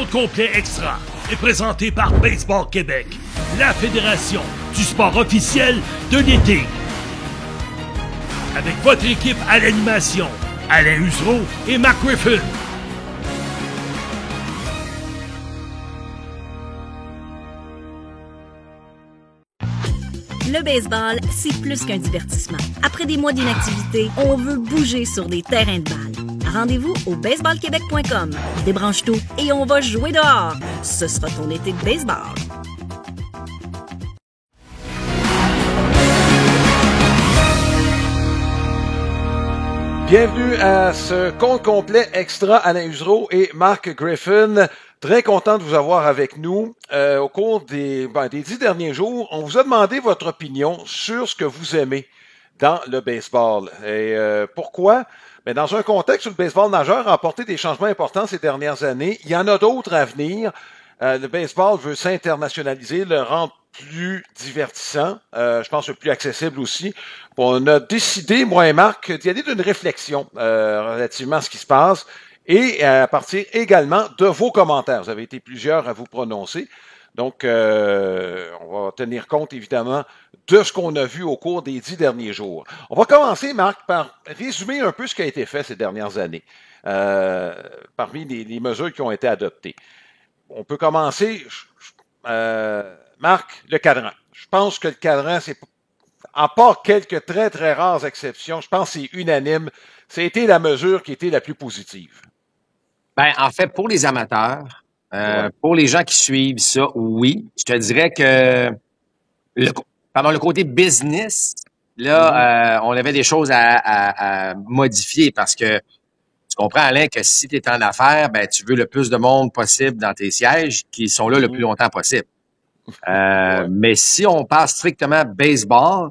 Compte complet extra est présenté par Baseball Québec, la fédération du sport officiel de l'été. Avec votre équipe à l'animation, Alain Usereau et Mark Griffin. Le baseball, c'est plus qu'un divertissement. Après des mois d'inactivité, on veut bouger sur des terrains de balle. Rendez-vous au baseballquebec.com. Débranche tout et on va jouer dehors. Ce sera ton été de baseball. Bienvenue à ce compte complet extra Alain Usereau et Mark Griffin. Très content de vous avoir avec nous. Au cours des 10 derniers jours, on vous a demandé votre opinion sur ce que vous aimez dans le baseball. Et pourquoi? Mais dans un contexte où le baseball majeur a apporté des changements importants ces dernières années, il y en a d'autres à venir. Le baseball veut s'internationaliser, le rendre plus divertissant, je pense plus accessible aussi. On a décidé, moi et Marc, d'y aller d'une réflexion relativement à ce qui se passe et à partir également de vos commentaires. Vous avez été plusieurs à vous prononcer. Donc, on va tenir compte évidemment de ce qu'on a vu au cours des 10 derniers jours. On va commencer, Marc, par résumer un peu ce qui a été fait ces dernières années, parmi les mesures qui ont été adoptées. On peut commencer, Marc, le cadran. Je pense que le cadran, c'est, à part quelques très, très rares exceptions, je pense que c'est unanime. C'était la mesure qui était la plus positive. Ben, en fait, pour les amateurs, pour les gens qui suivent ça, oui. Je te dirais que le côté business, là, on avait des choses à modifier parce que tu comprends, Alain, que si tu es en affaires, ben, tu veux le plus de monde possible dans tes sièges qui sont là le plus longtemps possible. Mais si on passe strictement baseball,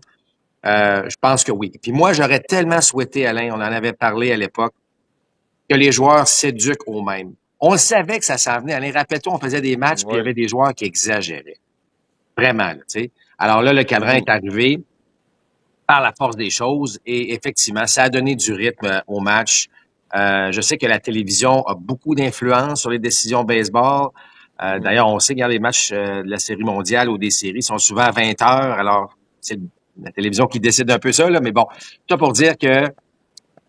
je pense que oui. Puis moi, j'aurais tellement souhaité, Alain, on en avait parlé à l'époque, que les joueurs s'éduquent eux-mêmes. On le savait que ça s'en venait. Alain, rappelle-toi, on faisait des matchs, puis il y avait des joueurs qui exagéraient. Vraiment, tu sais. Alors là, le cadran est arrivé par la force des choses et effectivement, ça a donné du rythme au match. Je sais que la télévision a beaucoup d'influence sur les décisions baseball. D'ailleurs, on sait, regarde, les matchs de la Série mondiale ou des séries sont souvent à 20 heures. Alors, c'est la télévision qui décide un peu ça, là. Mais bon, tout pour dire que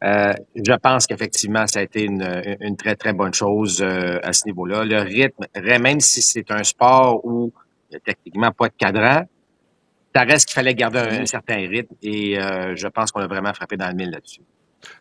je pense qu'effectivement, ça a été une très, très bonne chose à ce niveau-là. Le rythme, même si c'est un sport où il n'y a techniquement pas de cadran, ça reste qu'il fallait garder un certain rythme et je pense qu'on a vraiment frappé dans le mille là-dessus.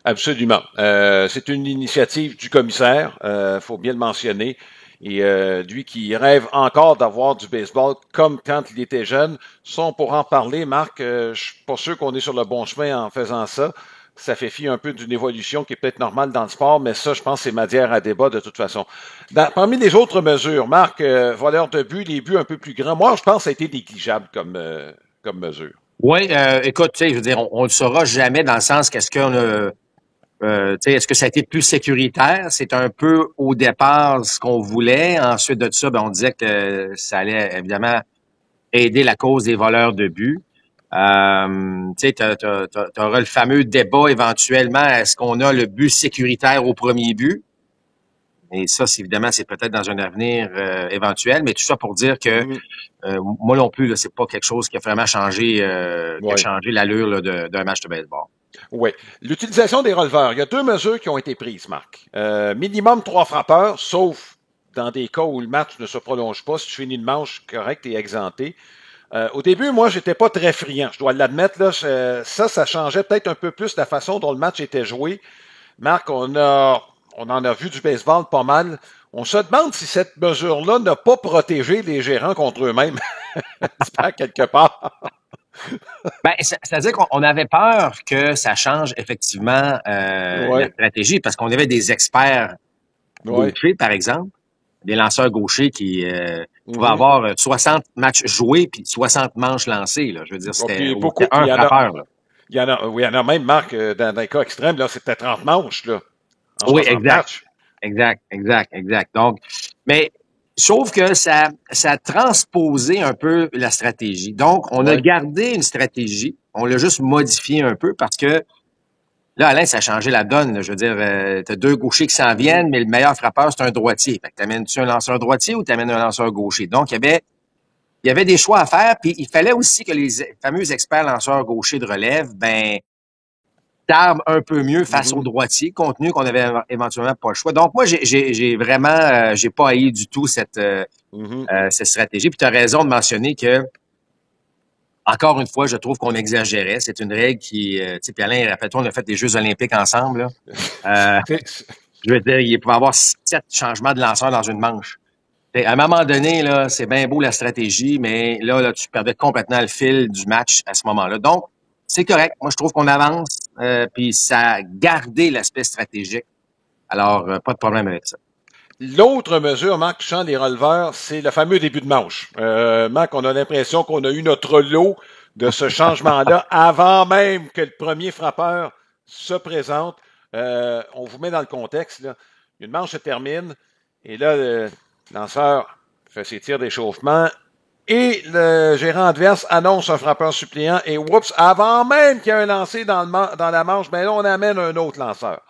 Absolument. C'est une initiative du commissaire, faut bien le mentionner. Et lui qui rêve encore d'avoir du baseball comme quand il était jeune. Ça, on pourra en parler, Marc. Je suis pas sûr qu'on est sur le bon chemin en faisant ça. Ça fait fi un peu d'une évolution qui est peut-être normale dans le sport, mais ça, je pense, c'est matière à débat de toute façon. Parmi les autres mesures, Marc, voleur de but, les buts un peu plus grands, moi, je pense que ça a été négligeable comme mesure. Oui, écoute, tu sais, je veux dire, on le saura jamais dans le sens qu'est-ce qu'on a... est-ce que ça a été plus sécuritaire? C'est un peu au départ ce qu'on voulait. Ensuite de ça, ben, on disait que ça allait évidemment aider la cause des voleurs de but. Tu sais, t'auras le fameux débat éventuellement, est-ce qu'on a le but sécuritaire au premier but? Et ça, évidemment, c'est peut-être dans un avenir éventuel, mais tout ça pour dire que moi non plus, là, c'est pas quelque chose qui a vraiment changé, qui a changé l'allure là, d'un match de baseball. Oui. L'utilisation des releveurs. Il y a 2 mesures qui ont été prises, Marc. Minimum 3 frappeurs, sauf dans des cas où le match ne se prolonge pas. Si tu finis une manche correcte et exempté. Au début, moi, j'étais pas très friand. Je dois l'admettre, là. Ça changeait peut-être un peu plus la façon dont le match était joué. Marc, on en a vu du baseball pas mal. On se demande si cette mesure-là n'a pas protégé les gérants contre eux-mêmes. J'espère quelque part. Ben, c'est-à-dire qu'on avait peur que ça change effectivement la stratégie parce qu'on avait des experts gauchers, par exemple, des lanceurs gauchers qui pouvaient avoir 60 matchs joués puis 60 manches lancées. Là. Je veux dire, c'était un frappeur. Là. Il y en a même, Marc, dans un cas extrême, là, c'était 30 manches, là. Oui, exact. Donc, mais sauf que ça a transposé un peu la stratégie. Donc, on a gardé une stratégie, on l'a juste modifié un peu parce que Là, Alain, ça a changé la donne. Là. Je veux dire, t'as deux gauchers qui s'en viennent, mais le meilleur frappeur, c'est un droitier. Fait que t'amènes-tu un lanceur droitier ou t'amènes un lanceur gaucher? Donc, il y avait des choix à faire, puis il fallait aussi que les fameux experts lanceurs gauchers de relève, t'arment un peu mieux face aux droitiers, compte tenu qu'on avait éventuellement pas le choix. Donc, moi, j'ai vraiment, j'ai pas haï du tout cette stratégie. Puis tu as raison de mentionner que, encore une fois, je trouve qu'on exagérait. C'est une règle qui, tu sais, puis Alain, rappelle-toi, on a fait des Jeux olympiques ensemble, là. Je veux dire, il peut y avoir 7 changements de lanceur dans une manche. À un moment donné, là, c'est bien beau la stratégie, mais là, tu perdais complètement le fil du match à ce moment-là. Donc, c'est correct. Moi, je trouve qu'on avance, puis ça a gardé l'aspect stratégique. Alors, pas de problème avec ça. L'autre mesure, Marc, touchant les releveurs, c'est le fameux début de manche. Marc, on a l'impression qu'on a eu notre lot de ce changement-là avant même que le premier frappeur se présente. On vous met dans le contexte. Là. Une manche se termine et là, le lanceur fait ses tirs d'échauffement et le gérant adverse annonce un frappeur suppléant et oups, avant même qu'il y ait un lancé dans la manche, ben là, on amène un autre lanceur.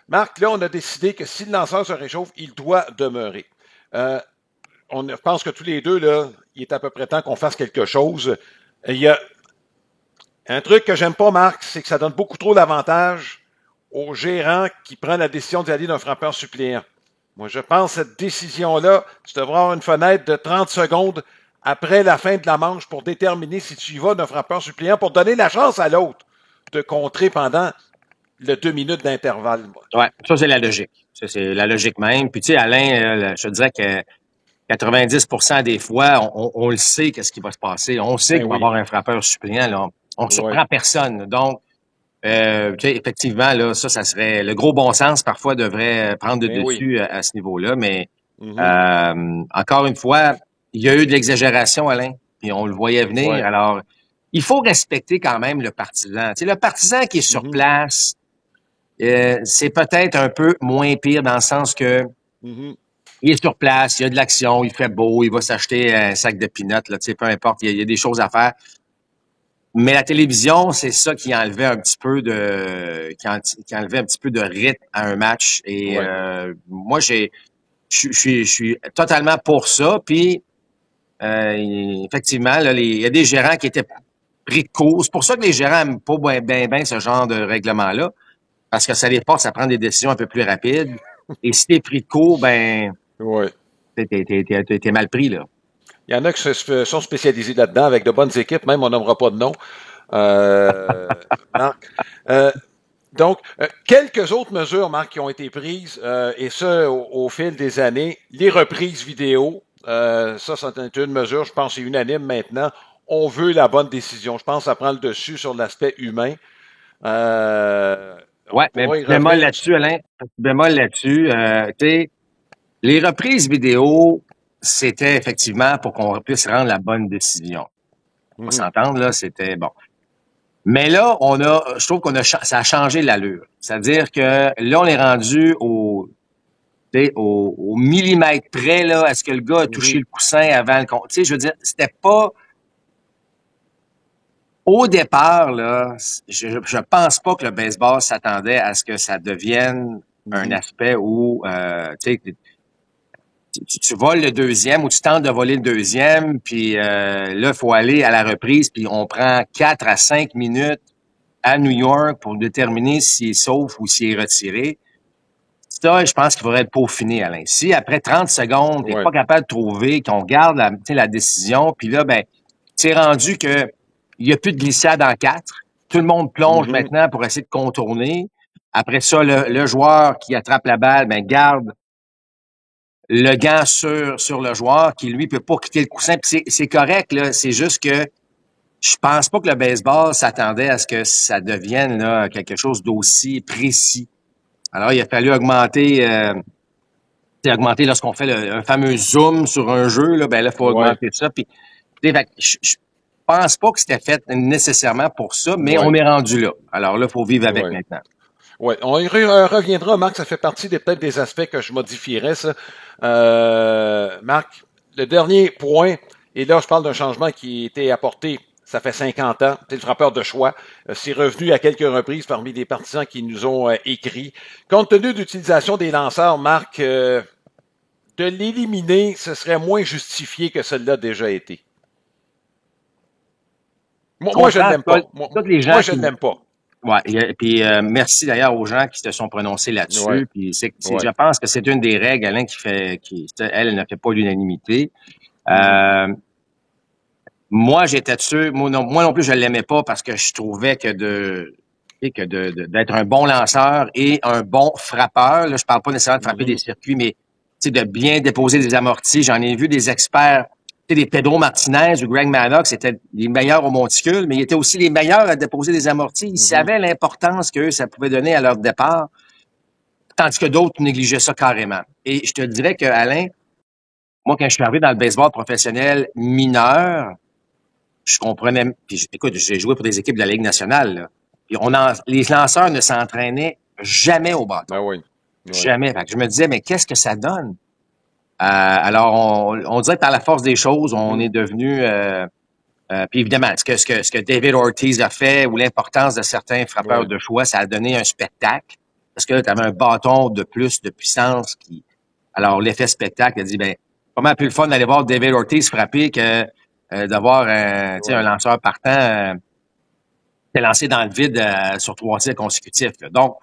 Marc, là, on a décidé que si le lanceur se réchauffe, il doit demeurer. Je pense que tous les deux, là, il est à peu près temps qu'on fasse quelque chose. Il y a un truc que j'aime pas, Marc, c'est que ça donne beaucoup trop d'avantages au gérant qui prend la décision d'y aller d'un frappeur suppléant. Moi, je pense que cette décision-là, tu devrais avoir une fenêtre de 30 secondes après la fin de la manche pour déterminer si tu y vas d'un frappeur suppléant pour donner la chance à l'autre de contrer pendant le 2 minutes d'intervalle. Ouais, ça, c'est la logique. Ça, c'est la logique même. Puis, tu sais, Alain, je te dirais que 90% des fois, on le sait qu'est-ce qui va se passer. On sait qu'il va y avoir un frappeur suppléant. Là. On surprend personne. Donc, tu sais, effectivement, là, ça serait le gros bon sens parfois devrait prendre le dessus à ce niveau-là. Mais encore une fois, il y a eu de l'exagération, Alain, puis on le voyait venir. Ouais. Alors, il faut respecter quand même le partisan. Tu sais, le partisan qui est sur place, c'est peut-être un peu moins pire dans le sens que il est sur place, il y a de l'action, il fait beau, il va s'acheter un sac de peanuts, là, tu sais, peu importe, il y a des choses à faire. Mais la télévision, c'est ça qui enlevait un petit peu qui enlevait un petit peu de rythme à un match. Et moi, je suis totalement pour ça. Puis effectivement, là, il y a des gérants qui étaient pris de court. C'est pour ça que les gérants n'aiment pas bien ce genre de règlement-là. Parce que ça les force à prendre des décisions un peu plus rapides. Et si t'es pris de court, t'es mal pris, là. Il y en a qui sont spécialisés là-dedans avec de bonnes équipes, même on nommera pas de nom. Marc. Donc, quelques autres mesures, Marc, qui ont été prises, et ça au fil des années. Les reprises vidéo, ça c'est une mesure, je pense, c'est unanime maintenant. On veut la bonne décision. Je pense que ça prend le dessus sur l'aspect humain. Ouais, mais bémol là-dessus, Alain. Bémol là-dessus. Tu sais, les reprises vidéo, c'était effectivement pour qu'on puisse rendre la bonne décision. On va s'entendre, là, c'était bon. Mais là, je trouve ça a changé l'allure. C'est-à-dire que là, on est rendu au millimètre près, là. Est-ce que le gars a touché le coussin avant le compte? Tu sais, je veux dire, c'était pas. Au départ, là, je pense pas que le baseball s'attendait à ce que ça devienne un aspect où, tu sais, tu voles le deuxième ou tu tentes de voler le deuxième, puis là, il faut aller à la reprise, puis on prend 4 à 5 minutes à New York pour déterminer s'il est sauf ou s'il est retiré. Ça, je pense qu'il faudrait être peaufiné, Alain. Si après 30 secondes, t'es pas capable de trouver, qu'on garde la décision, puis là, c'est rendu que il n'y a plus de glissade en 4. Tout le monde plonge maintenant pour essayer de contourner. Après ça, le joueur qui attrape la balle, garde le gant sur le joueur qui, lui, peut pas quitter le coussin. Puis c'est correct, là. C'est juste que je pense pas que le baseball s'attendait à ce que ça devienne là, quelque chose d'aussi précis. Alors, il a fallu augmenter lorsqu'on fait un fameux zoom sur un jeu, là, il faut augmenter ça. Puis, je pense pas que c'était fait nécessairement pour ça, mais on est rendu là. Alors là, il faut vivre avec maintenant. Oui, on y reviendra, Marc, ça fait partie peut-être des aspects que je modifierais, ça. Marc, le dernier point, et là, je parle d'un changement qui a été apporté Ça fait 50 ans. C'est le frappeur de choix. C'est revenu à quelques reprises parmi les partisans qui nous ont écrit. Compte tenu de l'utilisation des lanceurs, Marc, de l'éliminer, ce serait moins justifié que cela a déjà été. Moi je ne l'aime pas. Moi, je ne l'aime pas. Ouais, et puis merci d'ailleurs aux gens qui se sont prononcés là-dessus. Ouais. Puis je pense que c'est une des règles, Alain, elle ne fait pas l'unanimité. Moi, j'étais sûr, moi non plus, je l'aimais pas parce que je trouvais que d'être un bon lanceur et un bon frappeur, là, je parle pas nécessairement de frapper des circuits, mais de bien déposer des amortis. J'en ai vu des experts, des Pedro Martinez ou Greg Maddux, c'était les meilleurs au monticule, mais ils étaient aussi les meilleurs à déposer des amortis. Ils savaient l'importance que ça pouvait donner à leur départ, tandis que d'autres négligeaient ça carrément. Et je te dirais que, Alain, moi, quand je suis arrivé dans le baseball professionnel mineur, je comprenais. Puis, écoute, j'ai joué pour des équipes de la Ligue nationale, là. Puis les lanceurs ne s'entraînaient jamais au bâton. Ben oui. Jamais. Fait que je me disais, mais qu'est-ce que ça donne? Alors, on dirait que par la force des choses, on est devenu. Puis évidemment, ce que David Ortiz a fait ou l'importance de certains frappeurs de choix, ça a donné un spectacle. Parce que là, tu avais un bâton de plus de puissance qui. Alors, l'effet spectacle a dit, ben, pas mal plus le fun d'aller voir David Ortiz frapper que d'avoir un lanceur partant qui est lancé dans le vide sur 3 tirs consécutifs. Là. Donc,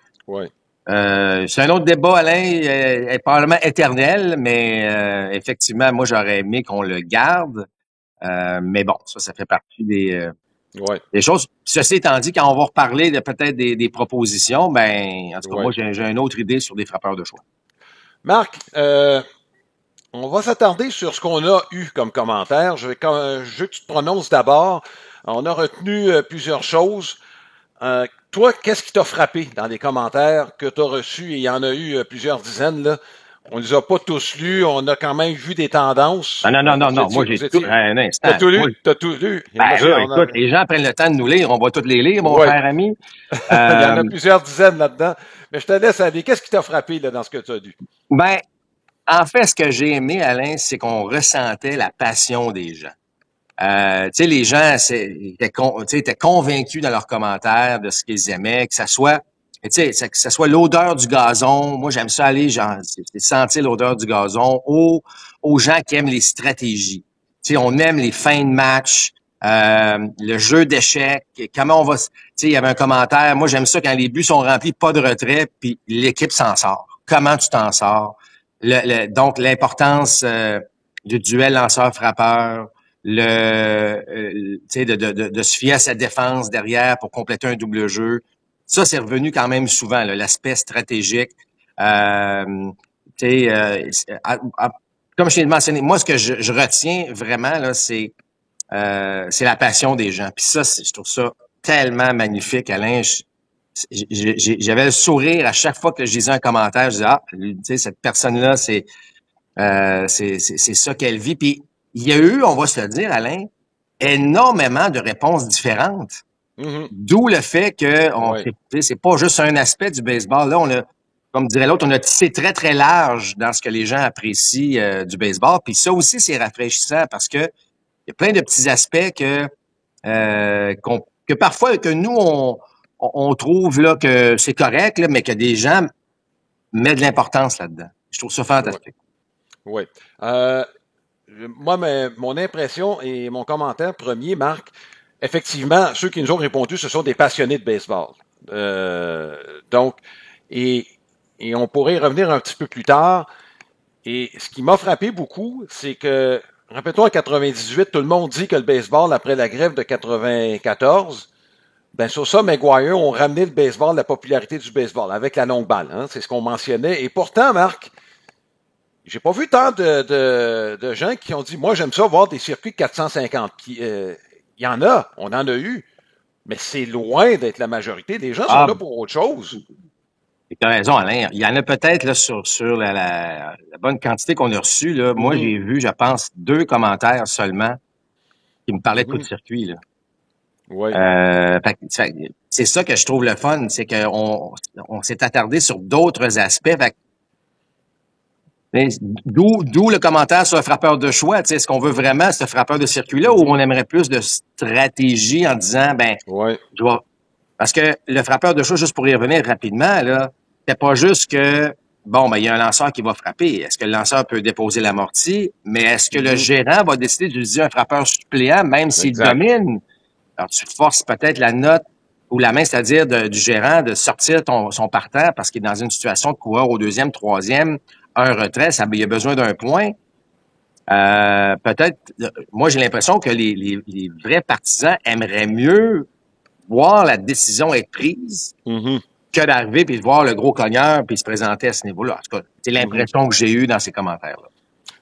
c'est un autre débat, Alain, probablement éternel, mais effectivement, moi, j'aurais aimé qu'on le garde. Mais bon, ça fait partie des choses. Ceci étant dit, quand on va reparler de peut-être des propositions, ben, en tout cas, moi, j'ai une autre idée sur des frappeurs de choix. Marc, on va s'attarder sur ce qu'on a eu comme commentaire. Je veux que tu te prononces d'abord. On a retenu plusieurs choses. Toi, qu'est-ce qui t'a frappé dans les commentaires que tu as reçus? Et il y en a eu plusieurs dizaines, là. On les a pas tous lus. On a quand même vu des tendances. Non. Moi, j'ai tout. Un instant. T'as tout lu. Ben, écoute, les gens prennent le temps de nous lire. On va toutes les lire, mon cher ami. Il y en a plusieurs dizaines là-dedans. Mais je te laisse aller. Qu'est-ce qui t'a frappé, là, dans ce que tu as lu? Ben, en fait, ce que j'ai aimé, Alain, c'est qu'on ressentait la passion des gens. Tu sais, les gens étaient convaincus dans leurs commentaires de ce qu'ils aimaient, que ça soit, tu sais, que ça soit l'odeur du gazon. Moi, j'aime ça aller, sentir l'odeur du gazon aux gens qui aiment les stratégies. Tu sais, on aime les fins de match, le jeu d'échecs. Comment on va, tu sais, il y avait un commentaire. Moi, j'aime ça quand les buts sont remplis, pas de retrait, puis l'équipe s'en sort. Comment tu t'en sors? Donc, l'importance du duel lanceur-frappeur, tu sais, de se fier à sa défense derrière pour compléter un double jeu. Ça, c'est revenu quand même souvent, là, l'aspect stratégique. Tu sais, comme je t'ai mentionné, moi, ce que je retiens vraiment, là, c'est la passion des gens. Puis ça, je trouve ça tellement magnifique, Alain. J'avais le sourire à chaque fois que je lisais un commentaire. Je disais, tu sais, cette personne-là, c'est ça qu'elle vit. Puis il y a eu, on va se le dire, Alain, énormément de réponses différentes. D'où le fait que c'est pas juste un aspect du baseball. Là, on a, comme dirait l'autre, on a tissé très, très large dans ce que les gens apprécient du baseball. Puis ça aussi, c'est rafraîchissant parce que il y a plein de petits aspects que parfois, que nous, on trouve là que c'est correct, là, mais que des gens mettent de l'importance là-dedans. Je trouve ça fantastique. Oui. Moi, mon impression et mon commentaire premier, Marc, effectivement, ceux qui nous ont répondu, ce sont des passionnés de baseball. Donc, et on pourrait y revenir un petit peu plus tard. Et ce qui m'a frappé beaucoup, c'est que, rappelle-toi, en 98, tout le monde dit que le baseball, après la grève de 94, ben Sosa, Maguire ont ramené le baseball, la popularité du baseball, avec la longue balle. Hein, c'est ce qu'on mentionnait. Et pourtant, Marc, j'ai pas vu tant de gens qui ont dit, moi, j'aime ça voir des circuits de 450. Il y en a, on en a eu, mais c'est loin d'être la majorité. Les gens sont là pour autre chose. Tu as raison, Alain. Il y en a peut-être là sur la bonne quantité qu'on a reçue. Là. Moi, j'ai vu, je pense, 2 commentaires seulement qui me parlaient de coup de circuit. Là. Ouais. C'est ça que je trouve le fun, c'est qu'on s'est attardé sur d'autres aspects. Mais d'où le commentaire sur le frappeur de choix. Est-ce qu'on veut vraiment ce frappeur de circuit-là ou on aimerait plus de stratégie en disant, parce que le frappeur de choix, juste pour y revenir rapidement, là, c'est pas juste que, il y a un lanceur qui va frapper. Est-ce que le lanceur peut déposer l'amorti? Mais est-ce que le gérant va décider d'utiliser un frappeur suppléant, même s'il domine? Alors, tu forces peut-être la note ou la main, c'est-à-dire du gérant, de sortir son partant parce qu'il est dans une situation de coureur au deuxième, troisième, un retrait, il y a besoin d'un point. Peut-être, moi, j'ai l'impression que les vrais partisans aimeraient mieux voir la décision être prise que d'arriver puis de voir le gros cogneur puis se présenter à ce niveau-là. En tout cas, c'est l'impression que j'ai eue dans ces commentaires-là.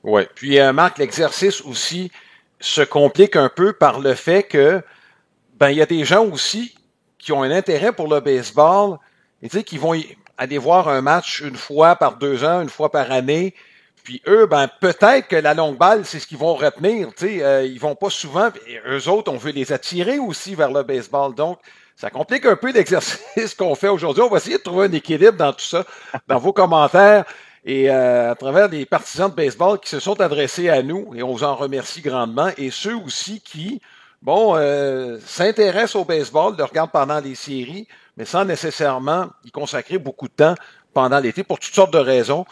Oui. Puis, Marc, l'exercice aussi se complique un peu par le fait que, il y a des gens aussi qui ont un intérêt pour le baseball et tu sais, qui vont aller voir un match une fois par 2 ans, une fois par année. Puis eux, peut-être que la longue balle, c'est ce qu'ils vont retenir. Tu sais, ils vont pas souvent. Et eux autres, on veut les attirer aussi vers le baseball. Donc, ça complique un peu l'exercice qu'on fait aujourd'hui. On va essayer de trouver un équilibre dans tout ça, dans vos commentaires et à travers les partisans de baseball qui se sont adressés à nous et on vous en remercie grandement. Et ceux aussi qui, s'intéressent au baseball, le regardent pendant les séries, mais sans nécessairement y consacrer beaucoup de temps pendant l'été pour toutes sortes de raisons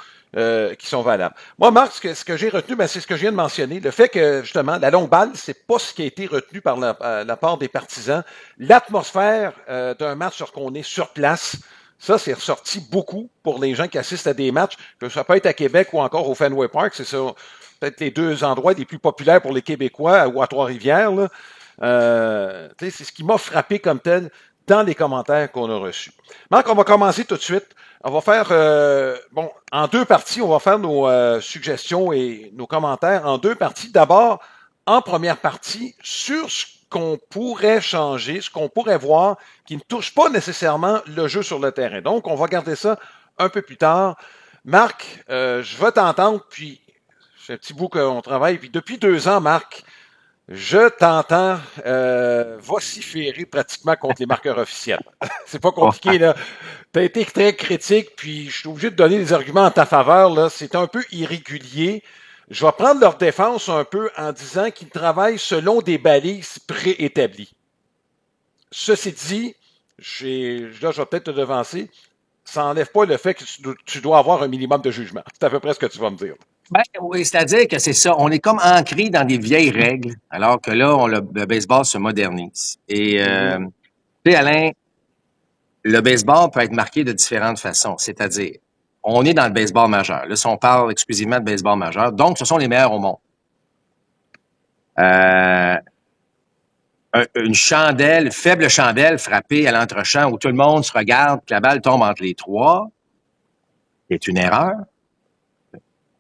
qui sont valables. Moi, Marc, ce que j'ai retenu, c'est ce que je viens de mentionner. Le fait que, justement, la longue balle, c'est pas ce qui a été retenu par la part des partisans. L'atmosphère d'un match lorsqu'on est sur place, ça, c'est ressorti beaucoup pour les gens qui assistent à des matchs, que ça peut être à Québec ou encore au Fenway Park. C'est ça, peut-être les 2 endroits les plus populaires pour les Québécois ou à Trois-Rivières. C'est ce qui m'a frappé comme tel dans les commentaires qu'on a reçus. Marc, on va commencer tout de suite. On va faire, en 2 parties, on va faire nos suggestions et nos commentaires en 2 parties. D'abord, en première partie, sur ce qu'on pourrait changer, ce qu'on pourrait voir, qui ne touche pas nécessairement le jeu sur le terrain. Donc, on va garder ça un peu plus tard. Marc, je vais t'entendre, puis c'est un petit bout qu'on travaille. Puis depuis 2 ans, Marc, je t'entends vociférer pratiquement contre les marqueurs officiels. C'est pas compliqué, là. Tu as été très critique, puis je suis obligé de donner des arguments en ta faveur, là. C'est un peu irrégulier. Je vais prendre leur défense un peu en disant qu'ils travaillent selon des balises préétablies. Ceci dit, là, je vais peut-être te devancer, ça n'enlève pas le fait que tu dois avoir un minimum de jugement. C'est à peu près ce que tu vas me dire. Oui, c'est-à-dire que c'est ça. On est comme ancré dans des vieilles règles, alors que là, le baseball se modernise. Et, tu sais, Alain, le baseball peut être marqué de différentes façons. C'est-à-dire, on est dans le baseball majeur. Là, si on parle exclusivement de baseball majeur, donc ce sont les meilleurs au monde. Une faible chandelle frappée à l'entrechamp où tout le monde se regarde, que la balle tombe entre les 3, c'est une erreur.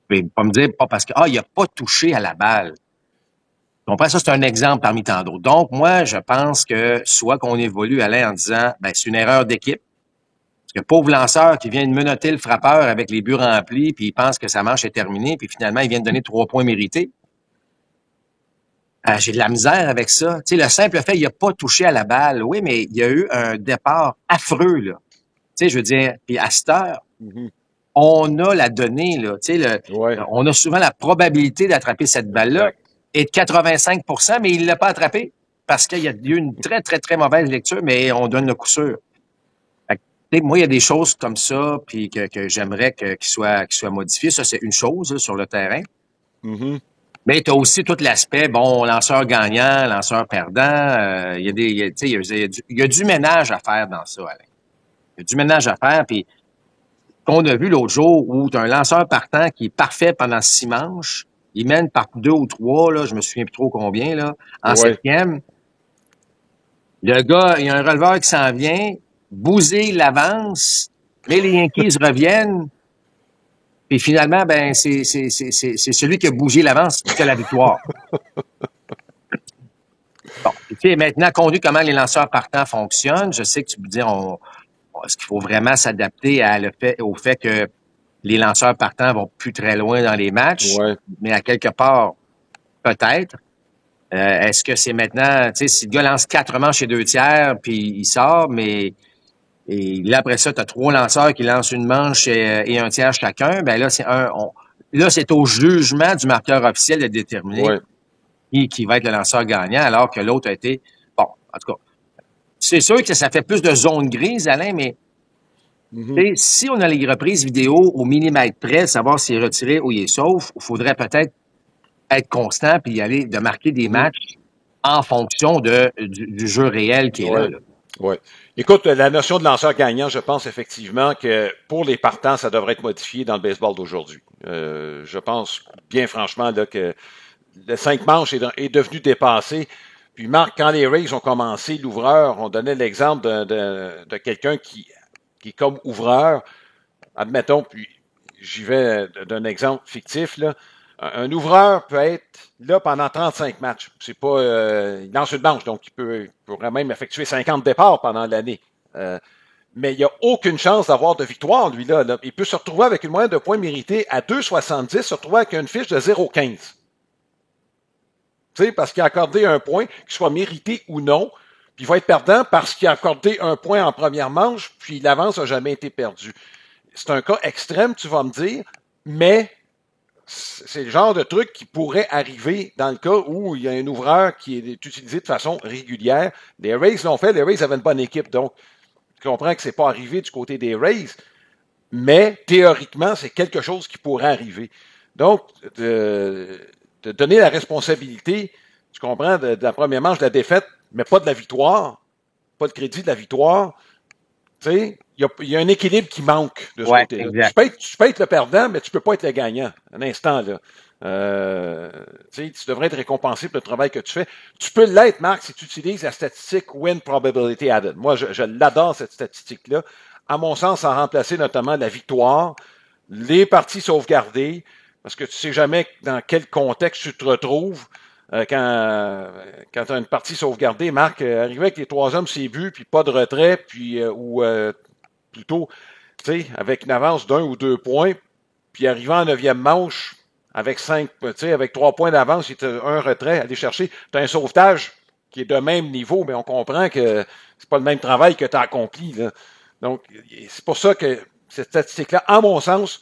Vous pouvez pas me dire, pas parce que, il a pas touché à la balle. Tu comprends? Ça, c'est un exemple parmi tant d'autres. Donc, moi, je pense que soit qu'on évolue, Alain, en disant, c'est une erreur d'équipe. Parce que pauvre lanceur qui vient de menotter le frappeur avec les buts remplis, puis il pense que sa manche est terminée, puis finalement, il vient de donner 3 points mérités. J'ai de la misère avec ça. Tu sais, le simple fait, il a pas touché à la balle. Oui, mais il y a eu un départ affreux, là. Tu sais, je veux dire, puis à cette heure, on a la donnée, là. Tu sais, on a souvent la probabilité d'attraper cette balle-là est de 85%, mais il l'a pas attrapé parce qu'il y a eu une très, très, très mauvaise lecture, mais on donne le coup sûr. Fait que, moi, il y a des choses comme ça, puis que j'aimerais qu'ils soient modifiées. Ça, c'est une chose là, sur le terrain. Mais tu as aussi tout l'aspect, lanceur gagnant, lanceur perdant. Il y a du ménage à faire dans ça, Alain. Il y a du ménage à faire, puis qu'on a vu l'autre jour où tu as un lanceur partant qui est parfait pendant 6 manches, il mène par 2 ou 3, là, je me souviens plus trop combien, là, en 7e. Le gars, il y a un releveur qui s'en vient, Bousé l'avance, mais les Yankees reviennent, puis finalement, c'est celui qui a bougé l'avance qui a la victoire. Bon, tu sais, maintenant, compte tenu comment les lanceurs partants fonctionnent, je sais que tu peux dire, est-ce qu'il faut vraiment s'adapter au fait que les lanceurs partants vont plus très loin dans les matchs, mais à quelque part, peut-être. Est-ce que c'est maintenant, tu sais, si le gars lance 4 manches et 2 tiers, puis il sort, et là, après ça, tu as 3 lanceurs qui lancent une manche et 1 tiers chacun, là, là, c'est au jugement du marqueur officiel de déterminer qui va être le lanceur gagnant, alors que l'autre a été... Bon, en tout cas, c'est sûr que ça fait plus de zone grise, Alain, mais si on a les reprises vidéo au millimètre près, savoir s'il est retiré ou il est sauf, il faudrait peut-être être constant puis y aller de marquer des matchs en fonction du jeu réel qui est là. Oui. Écoute, la notion de lanceur gagnant, je pense effectivement que pour les partants, ça devrait être modifié dans le baseball d'aujourd'hui. Je pense bien franchement là, que le 5 manches est devenu dépassé. Puis Marc, quand les Rays ont commencé, l'ouvreur, on donnait l'exemple de quelqu'un qui est comme ouvreur. Admettons, puis j'y vais d'un exemple fictif, là. Un ouvreur peut être là pendant 35 matchs. C'est pas, il lance une manche, donc il pourrait même effectuer 50 départs pendant l'année. Mais il n'y a aucune chance d'avoir de victoire, lui, là. Il peut se retrouver avec une moyenne de points mérités à 2,70, se retrouver avec une fiche de 0,15. Tu sais, parce qu'il a accordé un point, qu'il soit mérité ou non, puis il va être perdant parce qu'il a accordé un point en première manche, puis l'avance n'a jamais été perdue. C'est un cas extrême, tu vas me dire, mais c'est le genre de truc qui pourrait arriver dans le cas où il y a un ouvreur qui est utilisé de façon régulière. Les Rays l'ont fait, les Rays avaient une bonne équipe, donc je comprends que c'est pas arrivé du côté des Rays, mais théoriquement, c'est quelque chose qui pourrait arriver. Donc, de donner la responsabilité, tu comprends, de la première manche de la défaite, mais pas de la victoire, pas le crédit de la victoire, tu sais, il y a un équilibre qui manque de ce côté-là. Tu peux être le perdant, mais tu peux pas être le gagnant. Un instant, là. Tu devrais être récompensé pour le travail que tu fais. Tu peux l'être, Marc, si tu utilises la statistique Win Probability Added. Moi, je l'adore, cette statistique-là. À mon sens, ça a remplacé notamment la victoire, les parties sauvegardées, parce que tu sais jamais dans quel contexte tu te retrouves. Quand tu as une partie sauvegardée, Marc, arriver avec les 3 hommes, c'est but, puis pas de retrait, puis plutôt, tu sais, avec une avance d'1 ou 2 points, puis arriver en 9e manche avec 3 points d'avance, et un retrait, aller chercher, tu as un sauvetage qui est de même niveau, mais on comprend que c'est pas le même travail que tu as accompli, là. Donc, c'est pour ça que cette statistique-là, à mon sens,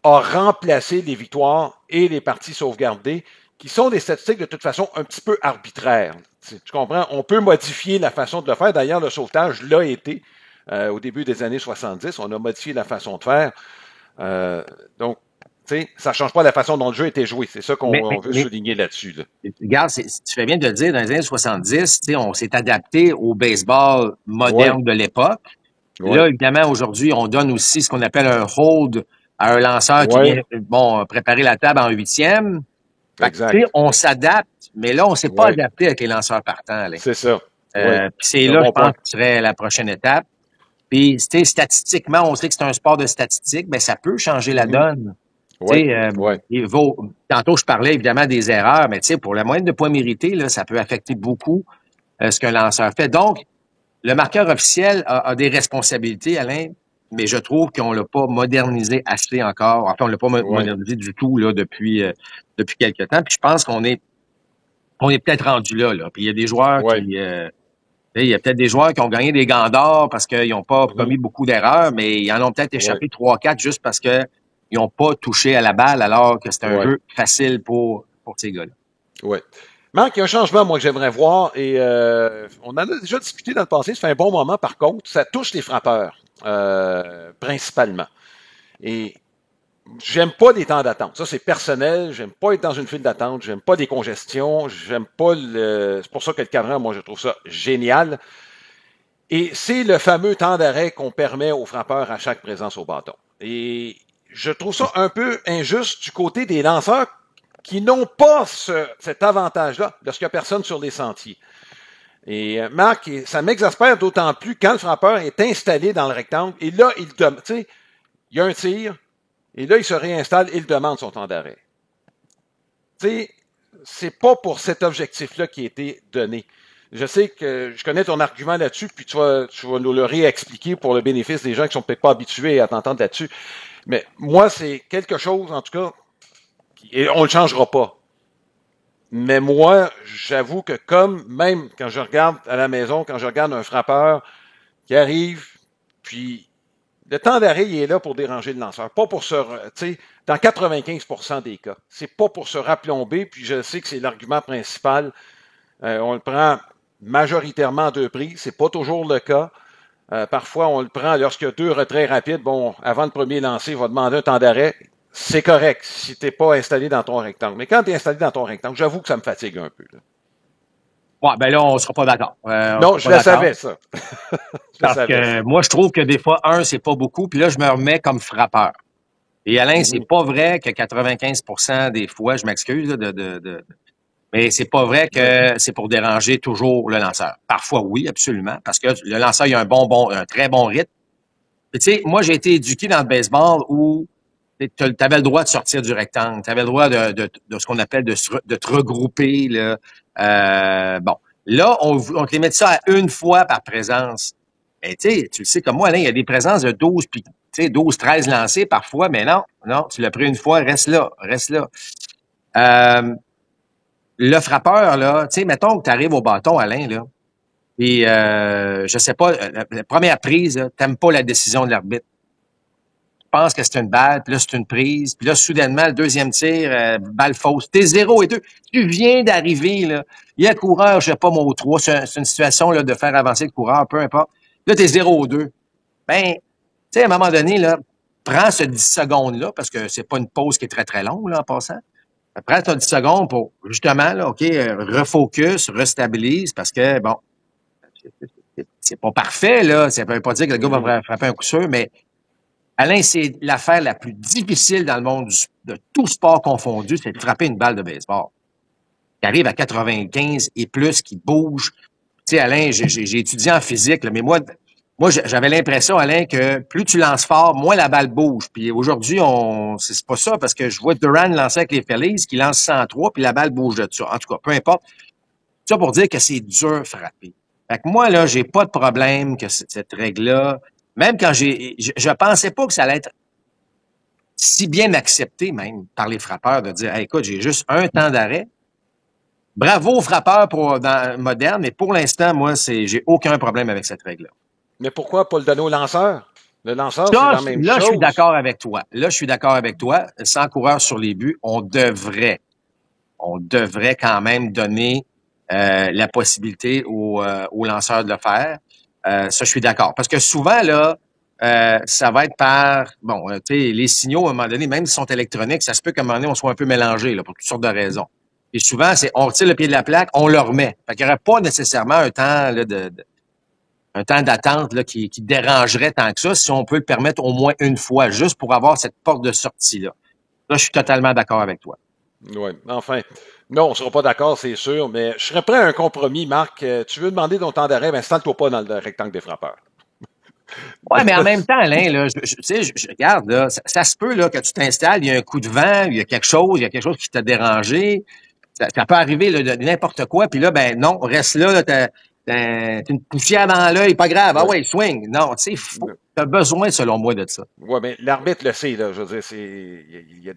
a remplacé les victoires et les parties sauvegardées, qui sont des statistiques de toute façon un petit peu arbitraires. Tu comprends? On peut modifier la façon de le faire. D'ailleurs, le sauvetage l'a été au début des années 70. On a modifié la façon de faire. Donc, tu sais, ça ne change pas la façon dont le jeu a été joué. C'est ça qu'on veut souligner là-dessus. Là. Regarde, tu fais bien de le dire, dans les années 70, on s'est adapté au baseball moderne de l'époque. Là, évidemment, aujourd'hui, on donne aussi ce qu'on appelle un hold à un lanceur qui vient préparer la table en 8e. Exact. On s'adapte, mais là, on ne s'est pas adapté avec les lanceurs partants. C'est ça. Puis c'est là, je pense, que ce serait la prochaine étape. Puis, statistiquement, on sait que c'est un sport de statistiques, mais ça peut changer la donne. Tantôt, je parlais évidemment des erreurs, mais pour la moyenne de points mérités, là, ça peut affecter beaucoup ce qu'un lanceur fait. Donc, le marqueur officiel a des responsabilités, Alain, mais je trouve qu'on l'a pas modernisé assez encore. Enfin, on l'a pas modernisé du tout là depuis quelques temps. Puis je pense qu'on est peut-être rendu là. Puis il y a des joueurs il y a peut-être des joueurs qui ont gagné des gants d'or parce qu'ils n'ont pas commis beaucoup d'erreurs, mais ils en ont peut-être échappé 3-4 juste parce que ils n'ont pas touché à la balle alors que c'est un jeu facile pour ces gars-là. Oui. Marc, il y a un changement, moi, que j'aimerais voir, et on en a déjà discuté dans le passé, ça fait un bon moment, par contre, ça touche les frappeurs, principalement. Et j'aime pas les temps d'attente. Ça, c'est personnel, j'aime pas être dans une file d'attente, j'aime pas des congestions, j'aime pas c'est pour ça que le cadran, moi, je trouve ça génial. Et c'est le fameux temps d'arrêt qu'on permet aux frappeurs à chaque présence au bâton. Et je trouve ça un peu injuste du côté des lanceurs qui n'ont pas cet avantage-là lorsqu'il n'y a personne sur les sentiers. Et Marc, ça m'exaspère d'autant plus quand le frappeur est installé dans le rectangle et là, il y a un tir et là, il se réinstalle et il demande son temps d'arrêt. Tu sais, c'est pas pour cet objectif-là qui a été donné. Je sais que je connais ton argument là-dessus, puis tu vas nous le réexpliquer pour le bénéfice des gens qui sont peut-être pas habitués à t'entendre là-dessus. Mais moi, c'est quelque chose, en tout cas, et on le changera pas. Mais moi, j'avoue que même quand je regarde à la maison, quand je regarde un frappeur qui arrive, puis Le temps d'arrêt, il est là pour déranger le lanceur, pas pour se, tu sais, dans 95% des cas. C'est pas pour se raplomber, puis je sais que c'est l'argument principal. On le prend majoritairement à 2 prises, c'est pas toujours le cas. Parfois, on le prend lorsqu'il y a 2 retraits rapides. Bon, avant le premier lancer, il va demander un temps d'arrêt. C'est correct si t'es pas installé dans ton rectangle. Mais quand tu es installé dans ton rectangle, j'avoue que ça me fatigue un peu. Là. Ouais, ben là, on sera pas d'accord. Non, je le savais, ça. Parce que moi, je trouve que des fois, c'est pas beaucoup, puis là, je me remets comme frappeur. Et Alain, c'est pas vrai que 95% des fois, je m'excuse, là, mais c'est pas vrai que c'est pour déranger toujours le lanceur. Parfois, oui, absolument, parce que le lanceur, il a un très bon rythme. Tu sais, moi, j'ai été éduqué dans le baseball où tu avais le droit de sortir du rectangle, tu avais le droit de ce qu'on appelle de te regrouper, là. Bon, là, on te limite ça à 1 fois par présence. Et tu le sais comme moi, Alain, il y a des présences de 12, puis 12, 13 lancés parfois, mais non, tu l'as pris 1 fois, reste là. Le frappeur, là, tu sais, mettons que tu arrives au bâton, Alain, là, et je sais pas, la première prise, t'aimes pas la décision de l'arbitre. Tu penses que c'est une balle, puis là, c'est une prise, puis là, soudainement, le deuxième tir, balle fausse. T'es 0-2. Tu viens d'arriver, là. Il y a un coureur, je sais pas, au 3, c'est une situation là, de faire avancer le coureur, peu importe. Là, t'es 0-2. Ben, tu sais, à un moment donné, là, prends ce 10 secondes-là, parce que c'est pas une pause qui est très, très longue, là, en passant. Prends ton 10 secondes pour, justement, là, OK, refocus, restabilise, parce que, bon, c'est pas parfait, là. Ça veut pas dire que le gars va frapper un coup sûr, mais Alain, c'est l'affaire la plus difficile dans le monde de tout sport confondu, c'est de frapper une balle de baseball. Qui arrive à 95 et plus, qui bouge. Tu sais, Alain, j'ai étudié en physique, là, mais moi, j'avais l'impression, Alain, que plus tu lances fort, moins la balle bouge. Puis aujourd'hui, c'est pas ça, parce que je vois Duran lancer avec les Phillies, qui lance 103, puis la balle bouge de ça. En tout cas, peu importe. Ça pour dire que c'est dur frapper. Fait que moi, là, j'ai pas de problème que cette règle-là, même quand je pensais pas que ça allait être si bien accepté, même, par les frappeurs, de dire, hey, écoute, j'ai juste un temps d'arrêt. Bravo aux frappeurs moderne, mais pour l'instant, moi, j'ai aucun problème avec cette règle-là. Mais pourquoi pas le donner au lanceur? Le lanceur, c'est la même chose. Là, je suis d'accord avec toi. Sans coureur sur les buts, on devrait quand même donner la possibilité aux lanceurs de le faire. Ça, je suis d'accord. Parce que souvent, là, ça va être par, bon, tu sais, les signaux, à un moment donné, même s'ils sont électroniques, ça se peut qu'à un moment donné, on soit un peu mélangé, là, pour toutes sortes de raisons. Et souvent, on retire le pied de la plaque, on le remet. Fait qu'il n'y aurait pas nécessairement un temps, là, un temps d'attente, là, qui dérangerait tant que ça, si on peut le permettre au moins 1 fois, juste pour avoir cette porte de sortie-là. Là, je suis totalement d'accord avec toi. Oui, enfin. Non, on ne sera pas d'accord, c'est sûr, mais je serais prêt à un compromis, Marc. Tu veux demander ton temps d'arrêt, ben installe-toi pas dans le rectangle des frappeurs. Ouais, mais en même temps, Alain, là, tu sais, je regarde, là, ça se peut, là, que tu t'installes, il y a un coup de vent, il y a quelque chose qui t'a dérangé. Ça peut arriver, là, de n'importe quoi, puis là, ben, non, reste là, t'as une poussière dans l'œil, pas grave. Ah ouais, swing. Non, tu sais, t'as besoin, selon moi, de ça. Ouais, mais l'arbitre le sait, là. Je veux dire, il y a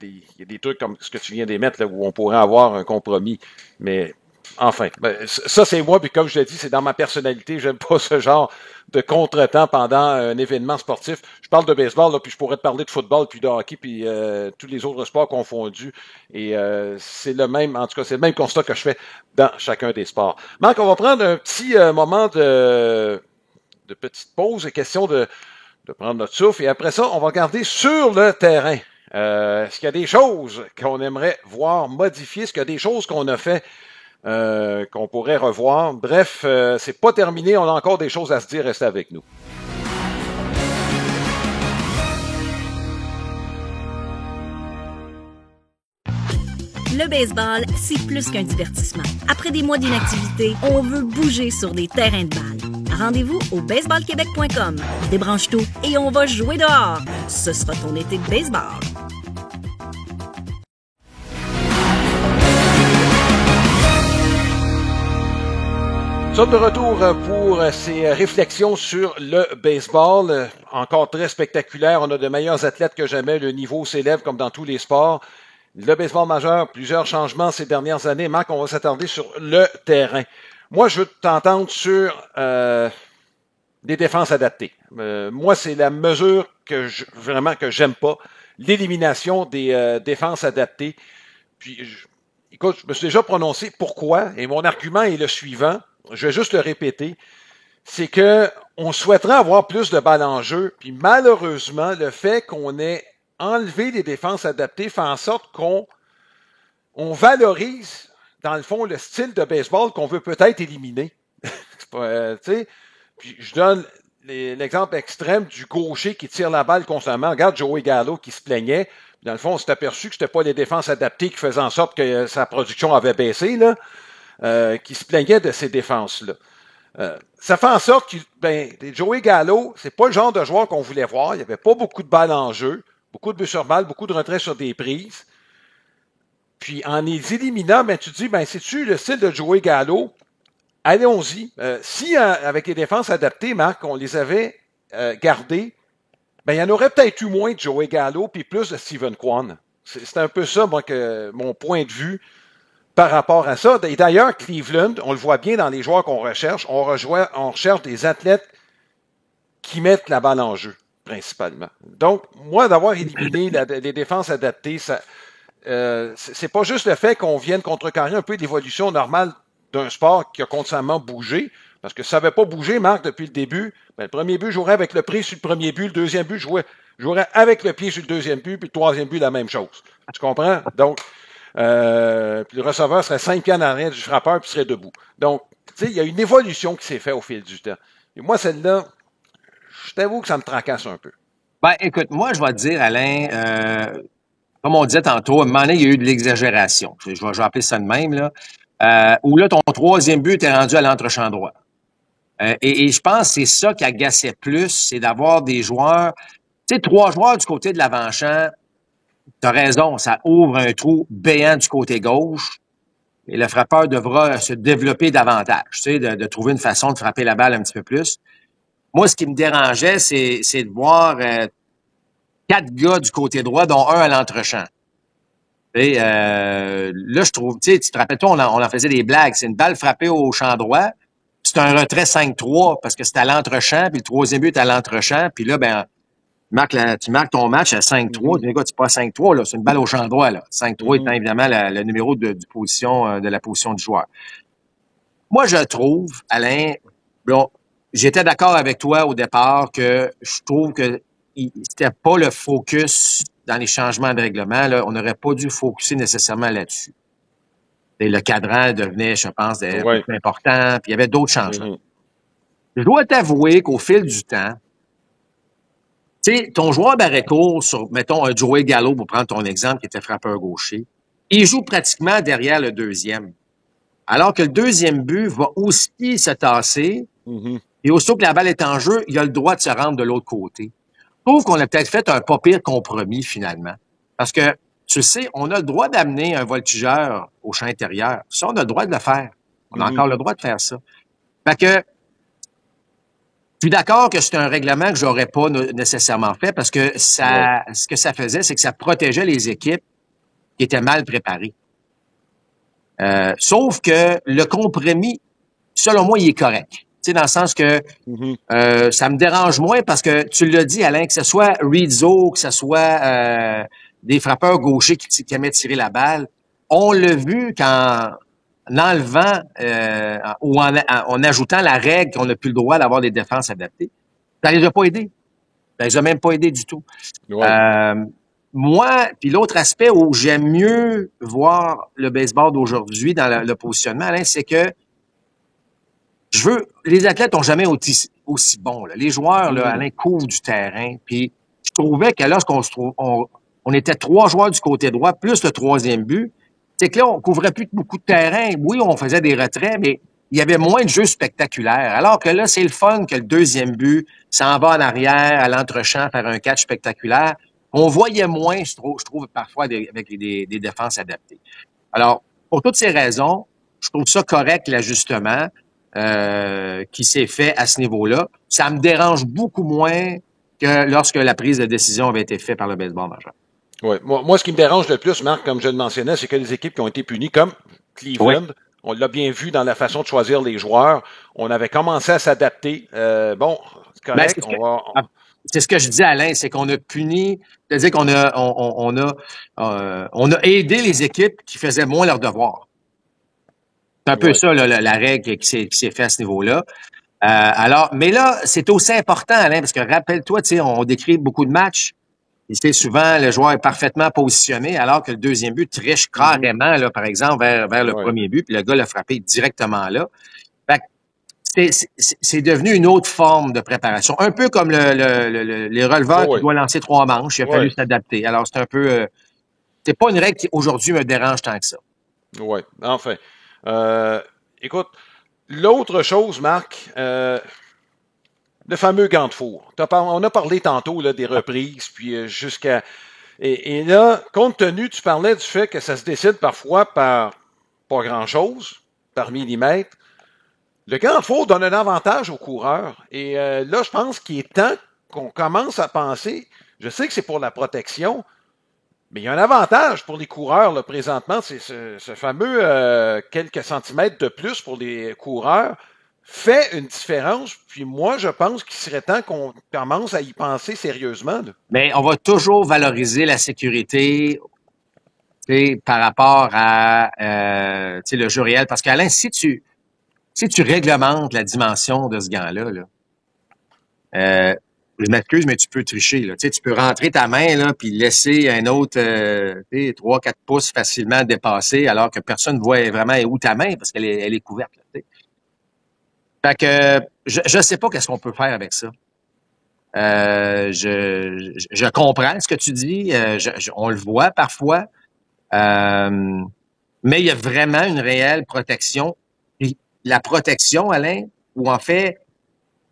des trucs comme ce que tu viens d'émettre, là, où on pourrait avoir un compromis. Mais, enfin, ben, ça, c'est moi, puis comme je l'ai dit, c'est dans ma personnalité. J'aime pas ce genre de contretemps pendant un événement sportif. Je parle de baseball, là, puis je pourrais te parler de football, puis de hockey, puis tous les autres sports confondus. Et c'est le même, en tout cas, c'est le même constat que je fais dans chacun des sports. Marc, on va prendre un petit moment de petite pause et question de prendre notre souffle. Et après ça, on va regarder sur le terrain. Est-ce qu'il y a des choses qu'on aimerait voir modifier? Est-ce qu'il y a des choses qu'on a fait qu'on pourrait revoir? Bref, c'est pas terminé. On a encore des choses à se dire. Restez avec nous. Le baseball, c'est plus qu'un divertissement. Après des mois d'inactivité, on veut bouger sur des terrains de balle. Rendez-vous au baseballquebec.com. Débranche tout et on va jouer dehors. Ce sera ton été de baseball. Nous sommes de retour pour ces réflexions sur le baseball. Encore très spectaculaire. On a de meilleurs athlètes que jamais. Le niveau s'élève comme dans tous les sports. Le baseball majeur, plusieurs changements ces dernières années. Marc, on va s'attarder sur le terrain. Moi, je veux t'entendre sur des défenses adaptées. Moi, c'est la mesure que vraiment que j'aime pas. L'élimination des défenses adaptées. Puis, écoute, je me suis déjà prononcé pourquoi, et mon argument est le suivant. Je vais juste le répéter. C'est que on souhaiterait avoir plus de balles en jeu, puis malheureusement, le fait qu'on ait enlevé les défenses adaptées fait en sorte qu'on valorise, dans le fond, le style de baseball qu'on veut peut-être éliminer. Puis je donne l'exemple extrême du gaucher qui tire la balle constamment. Regarde Joey Gallo qui se plaignait. Dans le fond, on s'est aperçu que c'était pas les défenses adaptées qui faisaient en sorte que sa production avait baissé, là, qui se plaignait de ces défenses-là. Ça fait en sorte que Joey Gallo, c'est pas le genre de joueur qu'on voulait voir. Il n'y avait pas beaucoup de balles en jeu, beaucoup de buts sur balle, beaucoup de retraits sur des prises. Puis en les éliminant, tu te dis, c'est-tu le style de Joey Gallo? Allons-y. Si avec les défenses adaptées, Marc, on les avait gardées, il y en aurait peut-être eu moins de Joey Gallo puis plus de Steven Kwan. C'est un peu ça, moi, mon point de vue par rapport à ça. Et d'ailleurs, Cleveland, on le voit bien dans les joueurs qu'on recherche, on recherche des athlètes qui mettent la balle en jeu, principalement. Donc, moi, d'avoir éliminé les défenses adaptées, ça, c'est pas juste le fait qu'on vienne contrecarrer un peu l'évolution normale d'un sport qui a constamment bougé, parce que ça n'avait pas bougé, Marc, depuis le début. Le premier but, je jouerais avec le pied sur le premier but. Le deuxième but, je jouerais avec le pied sur le deuxième but. Puis le troisième but, la même chose. Tu comprends? Donc, puis le receveur serait 5 pieds en arrière du frappeur, puis serait debout. Donc, tu sais, il y a une évolution qui s'est faite au fil du temps. Et moi, celle-là, je t'avoue que ça me tracasse un peu. Écoute, moi, je vais te dire, Alain, comme on disait tantôt, à un moment donné, il y a eu de l'exagération. Je vais appeler ça de même, là. Où là, ton troisième but est rendu à l'entre-champ droit. Et je pense que c'est ça qui agaçait plus, c'est d'avoir des joueurs, tu sais, 3 joueurs du côté de l'avant-champ, t'as raison, ça ouvre un trou béant du côté gauche, et le frappeur devra se développer davantage, tu sais, de trouver une façon de frapper la balle un petit peu plus. Moi, ce qui me dérangeait, c'est de voir 4 gars du côté droit, dont un à l'entre-champ. Et là, je trouve, tu te rappelles, toi, on en faisait des blagues. C'est une balle frappée au champ droit. C'est un retrait 5-3 parce que c'est à l'entre-champ, puis le troisième but est à l'entre-champ. Puis là, tu marques ton match à 5-3. Tu dis, c'est pas 5-3, là, c'est une balle au champ droit, là. 5-3 étant évidemment le numéro de la position du joueur. Moi, je trouve, Alain, j'étais d'accord avec toi au départ que je trouve que c'était pas le focus dans les changements de règlement, là, on n'aurait pas dû focuser nécessairement là-dessus. Et le cadran devenait, je pense, plus important, puis il y avait d'autres changements. Je dois t'avouer qu'au fil du temps, tu sais, ton joueur d'arrêt-court sur, mettons, un Joey Gallo, pour prendre ton exemple, qui était frappeur gaucher, il joue pratiquement derrière le deuxième. Alors que le deuxième but va aussi se tasser, et aussitôt que la balle est en jeu, il a le droit de se rendre de l'autre côté. Je trouve qu'on a peut-être fait un pas pire compromis, finalement. Parce que, tu sais, on a le droit d'amener un voltigeur au champ intérieur. Ça, on a le droit de le faire. On a encore le droit de faire ça. Fait que, je suis d'accord que c'est un règlement que j'aurais pas nécessairement fait parce que ce que ça faisait, c'est que ça protégeait les équipes qui étaient mal préparées. Sauf que le compromis, selon moi, il est correct. Tu sais, dans le sens que ça me dérange moins parce que tu l'as dit, Alain, que ce soit Rizzo, que ce soit des frappeurs gauchers qui aimaient tirer la balle, on l'a vu qu'en enlevant ou en ajoutant la règle qu'on n'a plus le droit d'avoir des défenses adaptées, ça les a pas aidés. Ça les a même pas aidés du tout. Moi, puis l'autre aspect où j'aime mieux voir le baseball d'aujourd'hui dans le positionnement, Alain, c'est que les athlètes ont jamais aussi bons. Là. Les joueurs, là, Alain, couvrent du terrain. Puis je trouvais que lorsqu'on se trouve, on était 3 joueurs du côté droit, plus le troisième but, c'est que là, on couvrait plus beaucoup de terrain. Oui, on faisait des retraits, mais il y avait moins de jeux spectaculaires. Alors que là, c'est le fun que le deuxième but s'en va en arrière, à l'entre-champ, faire un catch spectaculaire. On voyait moins, je trouve parfois, avec des défenses adaptées. Alors, pour toutes ces raisons, je trouve ça correct, l'ajustement qui s'est fait à ce niveau-là. Ça me dérange beaucoup moins que lorsque la prise de décision avait été faite par le baseball majeur. Oui. Moi, ce qui me dérange le plus, Marc, comme je le mentionnais, c'est que les équipes qui ont été punies, comme Cleveland, on l'a bien vu dans la façon de choisir les joueurs. On avait commencé à s'adapter. C'est correct. C'est ce que je dis, Alain, c'est qu'on a puni, c'est-à-dire qu'on a, on a aidé les équipes qui faisaient moins leur devoir. C'est un peu ça, là, la règle qui s'est faite à ce niveau-là. Alors, mais là, c'est aussi important, Alain, parce que rappelle-toi, tu sais, on décrit beaucoup de matchs. Et c'est souvent, le joueur est parfaitement positionné, alors que le deuxième but triche carrément, là, par exemple, vers le premier but, puis le gars l'a frappé directement là. Fait que c'est devenu une autre forme de préparation. Un peu comme les releveurs qui doivent lancer 3 manches. Il a fallu s'adapter. Alors, c'est un peu... c'est pas une règle qui, aujourd'hui, me dérange tant que ça. Oui, enfin. Écoute, l'autre chose, Marc, le fameux gant de four. On a parlé tantôt là, des reprises, puis jusqu'à... Et là, compte tenu, tu parlais du fait que ça se décide parfois par pas grand-chose, par millimètre, le gant de four donne un avantage aux coureurs. Et là, je pense qu'il est temps qu'on commence à penser, je sais que c'est pour la protection, mais il y a un avantage pour les coureurs là, présentement, c'est ce fameux quelques centimètres de plus pour les coureurs fait une différence. Puis moi, je pense qu'il serait temps qu'on commence à y penser sérieusement. Là. Mais on va toujours valoriser la sécurité par rapport à le jeu réel. Parce qu'Alain, si tu réglementes la dimension de ce gant-là, je m'excuse, mais tu peux tricher. Là. Tu peux rentrer ta main là puis laisser un autre 3-4 pouces facilement dépasser alors que personne ne voit vraiment où ta main parce qu'elle est couverte. Là, fait que je sais pas qu'est-ce qu'on peut faire avec ça. Je comprends ce que tu dis. On le voit parfois. Mais il y a vraiment une réelle protection. Et la protection, Alain, ou en fait,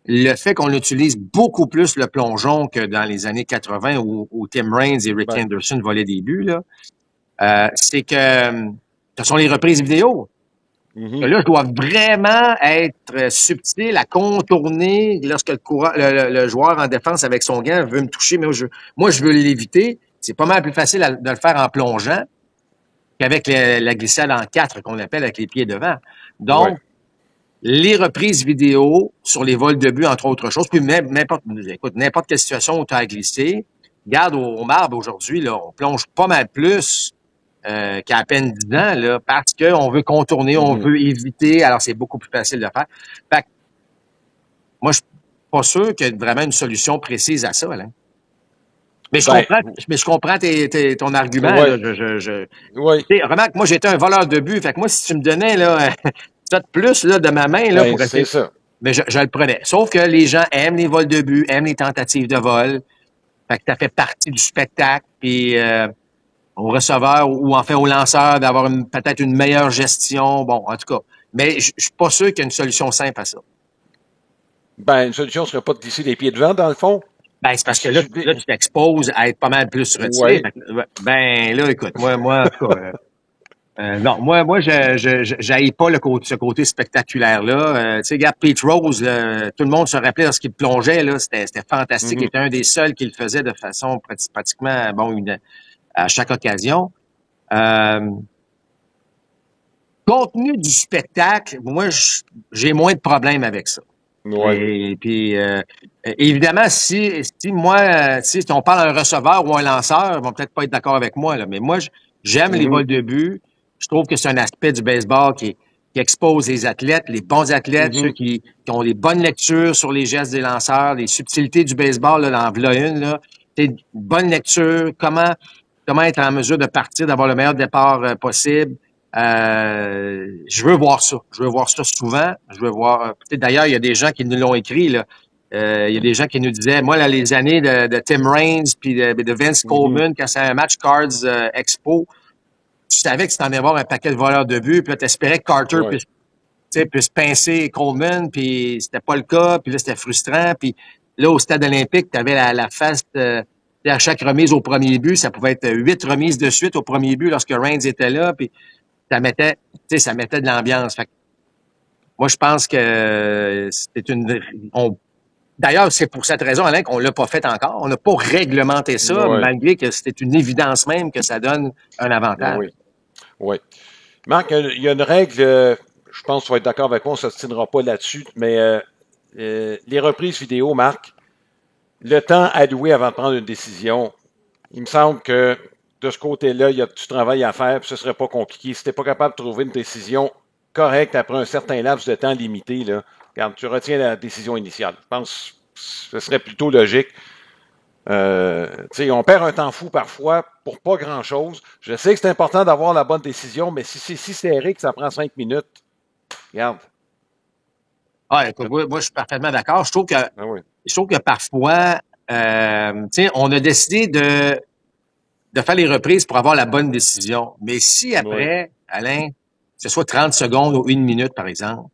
le fait qu'on utilise beaucoup plus le plongeon que dans les années 80 où Tim Raines et Rick Anderson volaient des buts, là, c'est que ce sont les reprises vidéo. Là, je dois vraiment être subtil à contourner lorsque le joueur en défense avec son gant veut me toucher, mais moi, je veux l'éviter. C'est pas mal plus facile de le faire en plongeant qu'avec la glissade en 4 qu'on appelle avec les pieds devant. Donc, les reprises vidéo sur les vols de but, entre autres choses, puis même n'importe quelle situation où tu as glissé, regarde au marbre aujourd'hui, là, on plonge pas mal plus qu'à à peine 10 ans, là, parce qu'on veut contourner, on veut éviter, alors c'est beaucoup plus facile de faire. Fait que, moi, je suis pas sûr qu'il y ait vraiment une solution précise à ça, Alain. Mais je comprends ton argument. Ouais. Là, remarque, moi, j'étais un voleur de but. Fait que moi, si tu me donnais là, ça de plus là, de ma main là, pour essayer. C'est ça. Mais je le prenais. Sauf que les gens aiment les vols de but, aiment les tentatives de vol. Fait que ça fait partie du spectacle. Puis au receveur ou en fait au lanceur d'avoir peut-être une meilleure gestion. Bon, en tout cas. Mais je suis pas sûr qu'il y a une solution simple à ça. Une solution serait pas de glisser les pieds devant, dans le fond. C'est parce que là tu t'exposes à être pas mal plus retiré. Ouais. Là, écoute, moi, en tout cas, non, moi, j'haïs pas ce côté spectaculaire-là. Tu sais, regarde, Pete Rose, tout le monde se rappelait lorsqu'il plongeait, là, c'était fantastique. Il était un des seuls qui le faisait de façon pratiquement, à chaque occasion. Compte tenu du spectacle, moi, j'ai moins de problèmes avec ça. Et puis, évidemment, si on parle à un receveur ou un lanceur, ils vont peut-être pas être d'accord avec moi, là, mais moi, j'aime les vols de but. Je trouve que c'est un aspect du baseball qui expose les athlètes, les bons athlètes, ceux qui ont les bonnes lectures sur les gestes des lanceurs, les subtilités du baseball, là, dans v'là une, là. C'est une bonne lecture, comment être en mesure de partir, d'avoir le meilleur départ possible. Je veux voir ça. Je veux voir ça souvent. Je veux voir. D'ailleurs, il y a des gens qui nous l'ont écrit, là. Il y a des gens qui nous disaient, moi, là, les années de Tim Raines puis de Vince Coleman, quand c'est un match Cards Expo, tu savais que tu t'en allais voir un paquet de voleurs de but, puis là, t'espérais que Carter puisse pincer Coleman, puis c'était pas le cas, puis là, c'était frustrant. Puis là, au stade olympique, tu avais la face à chaque remise au premier but, ça pouvait être 8 remises de suite au premier but lorsque Raines était là, puis ça mettait de l'ambiance. Fait que, moi, je pense que c'est d'ailleurs, c'est pour cette raison, Alain, qu'on l'a pas fait encore. On n'a pas réglementé ça, malgré que c'était une évidence même que ça donne un avantage. Oui. Marc, il y a une règle, je pense que tu vas être d'accord avec moi, on ne s'obstinera pas là-dessus, mais les reprises vidéo, Marc, le temps alloué avant de prendre une décision, il me semble que de ce côté-là, il y a du travail à faire, puis ce serait pas compliqué. Si tu n'es pas capable de trouver une décision correcte après un certain laps de temps limité, là, regarde, tu retiens la décision initiale. Je pense que ce serait plutôt logique. On perd un temps fou parfois pour pas grand-chose. Je sais que c'est important d'avoir la bonne décision, mais si c'est si serré que ça prend 5 minutes, regarde. Ah, écoute, moi, je suis parfaitement d'accord. Je trouve que, oui. je trouve que parfois, on a décidé de faire les reprises pour avoir la bonne décision. Mais si après, Alain, que ce soit 30 secondes ou 1 minute, par exemple,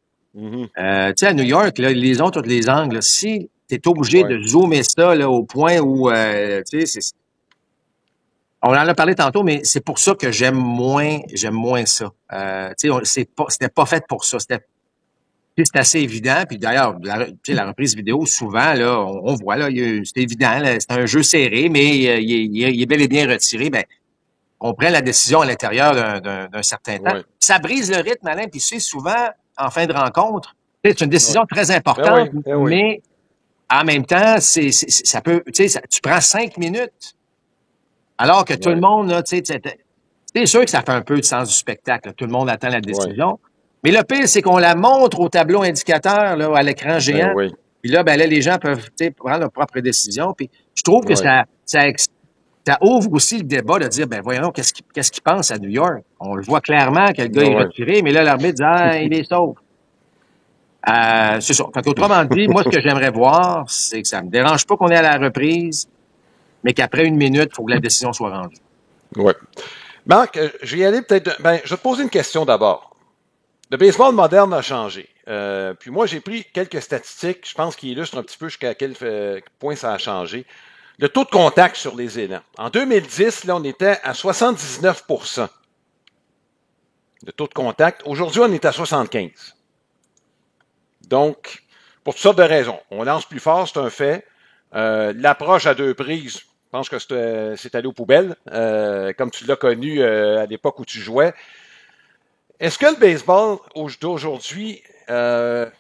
à New York, là, les ont tous les angles. Là, si tu es obligé de zoomer ça là, au point où, on en a parlé tantôt, mais c'est pour ça que j'aime moins ça. C'était pas fait pour ça. C'est assez évident. Puis d'ailleurs, la reprise vidéo, souvent, là, on voit, là, c'est évident, là, c'est un jeu serré, mais il est bel et bien retiré. Ben, on prend la décision à l'intérieur d'un certain temps. Ça brise le rythme, Alain, puis c'est souvent, en fin de rencontre, c'est une décision très importante, mais en même temps, ça peut, tu prends 5 minutes, alors que tout le monde, là, c'est sûr que ça fait un peu de sens du spectacle, là, tout le monde attend la décision. Mais le pire, c'est qu'on la montre au tableau indicateur, là, à l'écran géant. Puis là, là, les gens peuvent prendre leur propre décision. Puis je trouve que ça ouvre aussi le débat de dire, voyons, qu'est-ce qu'il pense à New York? On le voit clairement que le gars est retiré, mais là, l'arbitre dit, il est sauf. C'est ça. Fait qu'autrement dit, moi, ce que j'aimerais voir, c'est que ça me dérange pas qu'on ait à la reprise, mais qu'après 1 minute, il faut que la décision soit rendue. Oui. Marc, je vais y aller peut-être. Je vais te poser une question d'abord. Le baseball moderne a changé. Puis moi, j'ai pris quelques statistiques, je pense, qui illustrent un petit peu jusqu'à quel point ça a changé. Le taux de contact sur les élans. En 2010, là, on était à 79%. Le taux de contact. Aujourd'hui, on est à 75%. Donc, pour toutes sortes de raisons. On lance plus fort, c'est un fait. L'approche à 2 prises, je pense que c'est allé aux poubelles, comme tu l'as connu à l'époque où tu jouais. Est-ce que le baseball d'aujourd'hui te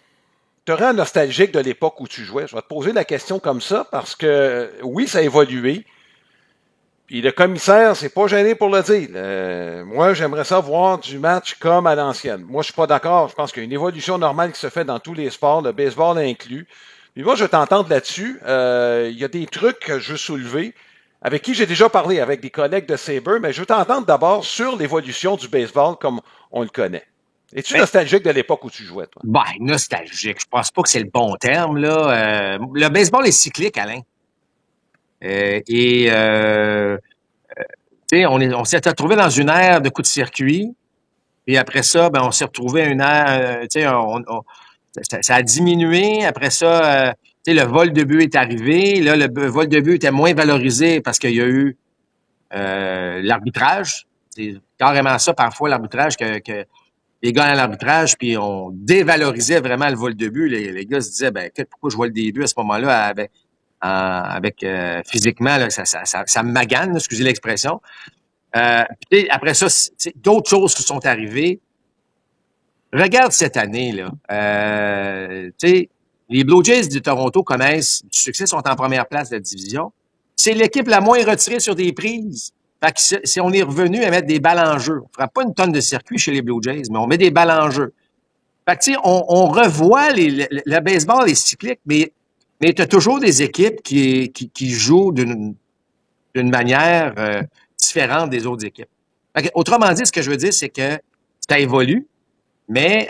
rend nostalgique de l'époque où tu jouais? Je vais te poser la question comme ça parce que oui, ça a évolué. Puis le commissaire, c'est pas gêné pour le dire. Moi, j'aimerais ça voir du match comme à l'ancienne. Moi, je suis pas d'accord. Je pense qu'il y a une évolution normale qui se fait dans tous les sports, le baseball inclus. Puis moi, je vais t'entendre là-dessus. Il y a des trucs que je veux soulever, avec qui j'ai déjà parlé, avec des collègues de Sabre, mais je veux t'entendre d'abord sur l'évolution du baseball comme on le connaît. Es-tu nostalgique de l'époque où tu jouais, toi? Nostalgique. Je pense pas que c'est le bon terme, là. Le baseball est cyclique, Alain. On s'est retrouvé dans une ère de coups de circuit. Puis après ça, on s'est retrouvé à une ère, ça a diminué. Après ça, le vol de but est arrivé. Là, le vol de but était moins valorisé parce qu'il y a eu l'arbitrage. C'est carrément ça, parfois, l'arbitrage, que les gars à l'arbitrage, puis on dévalorisait vraiment le vol de but. Les gars se disaient, pourquoi je vois le début à ce moment-là avec physiquement, là, ça me magane, là, excusez l'expression. Après ça, d'autres choses qui sont arrivées. Regarde cette année, là. Les Blue Jays de Toronto connaissent du succès, sont en première place de la division. C'est l'équipe la moins retirée sur des prises. Fait que si on est revenu à mettre des balles en jeu, on fera pas une tonne de circuit chez les Blue Jays, mais on met des balles en jeu. Fait que on revoit le baseball est cyclique, mais tu as toujours des équipes qui jouent d'une manière différente des autres équipes. Autrement dit, ce que je veux dire, c'est que ça évolue, mais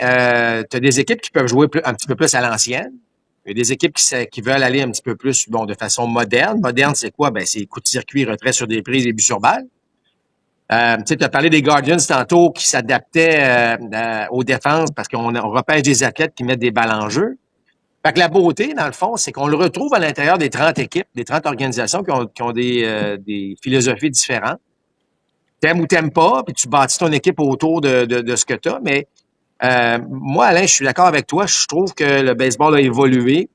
tu as des équipes qui peuvent jouer un petit peu plus à l'ancienne. Il y a des équipes qui veulent aller un petit peu plus de façon moderne. Moderne, c'est quoi? C'est coups de circuit, retrait sur des prises et buts sur balle. Tu as parlé des Guardians tantôt qui s'adaptaient aux défenses parce qu'on repêche des athlètes qui mettent des balles en jeu. Fait que la beauté, dans le fond, c'est qu'on le retrouve à l'intérieur des 30 équipes, des 30 organisations qui ont des philosophies différentes. T'aimes ou t'aimes pas, puis tu bâtis ton équipe autour de ce que t'as, mais moi, Alain, je suis d'accord avec toi. Je trouve que le baseball a évolué.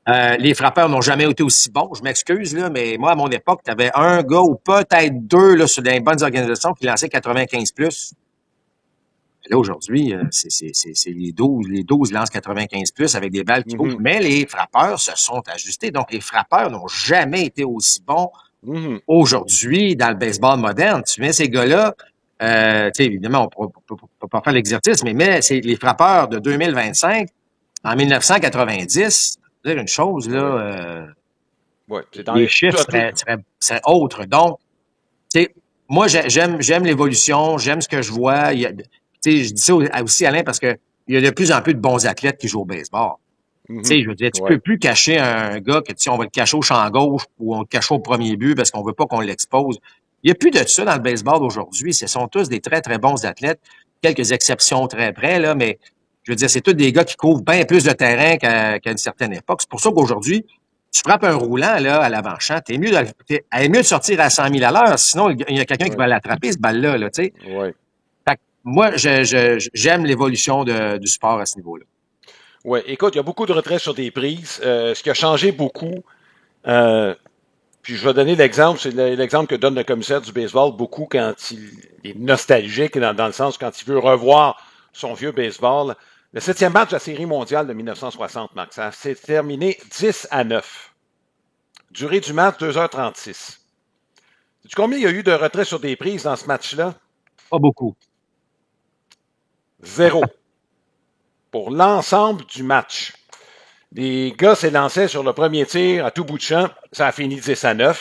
Les frappeurs n'ont jamais été aussi bons. Je m'excuse, là, mais moi, à mon époque, tu avais un gars ou peut-être deux là, sur des bonnes organisations qui lançaient 95+. Là, aujourd'hui, c'est les 12 lancent 95 plus avec des balles qui bougent, mais les frappeurs se sont ajustés. Donc, les frappeurs n'ont jamais été aussi bons aujourd'hui dans le baseball moderne. Tu mets ces gars-là, tu sais, évidemment, on peut pas faire l'exercice, mais c'est les frappeurs de 2025, en 1990, dire une chose, là, les chiffres seraient autres. Donc, tu sais, moi, j'aime l'évolution, j'aime ce que je vois. Je dis ça aussi, Alain, parce que il y a de plus en plus de bons athlètes qui jouent au baseball. Tu sais, je veux dire, tu peux plus cacher un gars que, on va le cacher au champ gauche ou on le cache au premier but parce qu'on veut pas qu'on l'expose. Il y a plus de ça dans le baseball aujourd'hui. Ce sont tous des très, très bons athlètes. Quelques exceptions très près, là, mais je veux dire, c'est tous des gars qui couvrent bien plus de terrain qu'à une certaine époque. C'est pour ça qu'aujourd'hui, tu frappes un roulant, là, à l'avant-champ, elle est mieux de sortir à 100 000 à l'heure, sinon il y a quelqu'un qui va l'attraper, ce balle-là, là, tu sais. Fait que moi, j'aime l'évolution du sport à ce niveau-là. Oui, écoute, il y a beaucoup de retraits sur des prises. Ce qui a changé beaucoup, puis je vais donner l'exemple, c'est l'exemple que donne le commissaire du baseball beaucoup quand il est nostalgique, dans le sens quand il veut revoir son vieux baseball. Le 7e match de la Série mondiale de 1960, Marc, ça s'est terminé 10-9. Durée du match, 2h36. Sais-tu combien il y a eu de retraits sur des prises dans ce match-là? Pas beaucoup. 0. Pour l'ensemble du match. Les gars s'élançaient sur le premier tir à tout bout de champ. Ça a fini 10-9.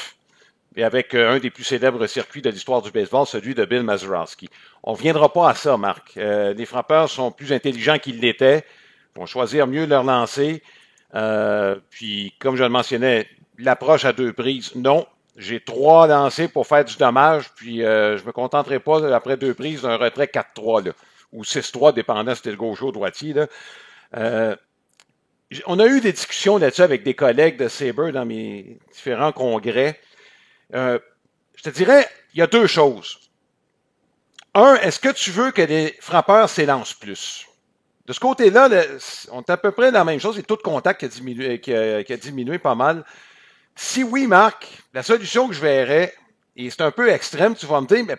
Et avec un des plus célèbres circuits de l'histoire du baseball, celui de Bill Mazeroski. On ne reviendra pas à ça, Marc. Les frappeurs sont plus intelligents qu'ils l'étaient. Ils vont choisir mieux leur lancer. Puis, comme je le mentionnais, l'approche à 2 prises, non. J'ai 3 lancers pour faire du dommage. Puis, je me contenterai pas, après 2 prises, d'un retrait 4-3, là, ou 6-3, dépendant si c'était le gaucher ou droitier, là. On a eu des discussions là-dessus avec des collègues de Sabre dans mes différents congrès. Je te dirais, il y a 2 choses. Un, est-ce que tu veux que les frappeurs s'élancent plus? De ce côté-là, on est à peu près la même chose. C'est le taux de contact qui a diminué pas mal. Si oui, Marc, la solution que je verrais, et c'est un peu extrême, tu vas me dire, mais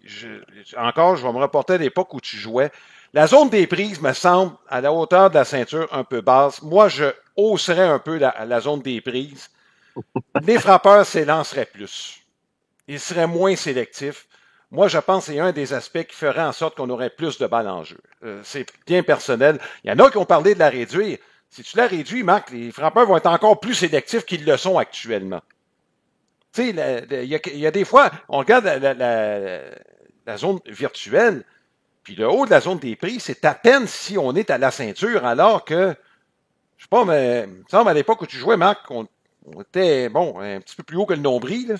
je vais me reporter à l'époque où tu jouais. La zone des prises me semble à la hauteur de la ceinture un peu basse. Moi, je hausserais un peu la zone des prises. Les frappeurs s'élanceraient plus. Ils seraient moins sélectifs. Moi, je pense que c'est un des aspects qui ferait en sorte qu'on aurait plus de balles en jeu. C'est bien personnel. Il y en a qui ont parlé de la réduire. Si tu la réduis, Marc, les frappeurs vont être encore plus sélectifs qu'ils le sont actuellement. Tu sais, il y a des fois, on regarde la zone virtuelle, puis le haut de la zone des prises, c'est à peine si on est à la ceinture, alors que, je sais pas, mais il me semble à l'époque où tu jouais, Marc, on était, bon, un petit peu plus haut que le nombril, là.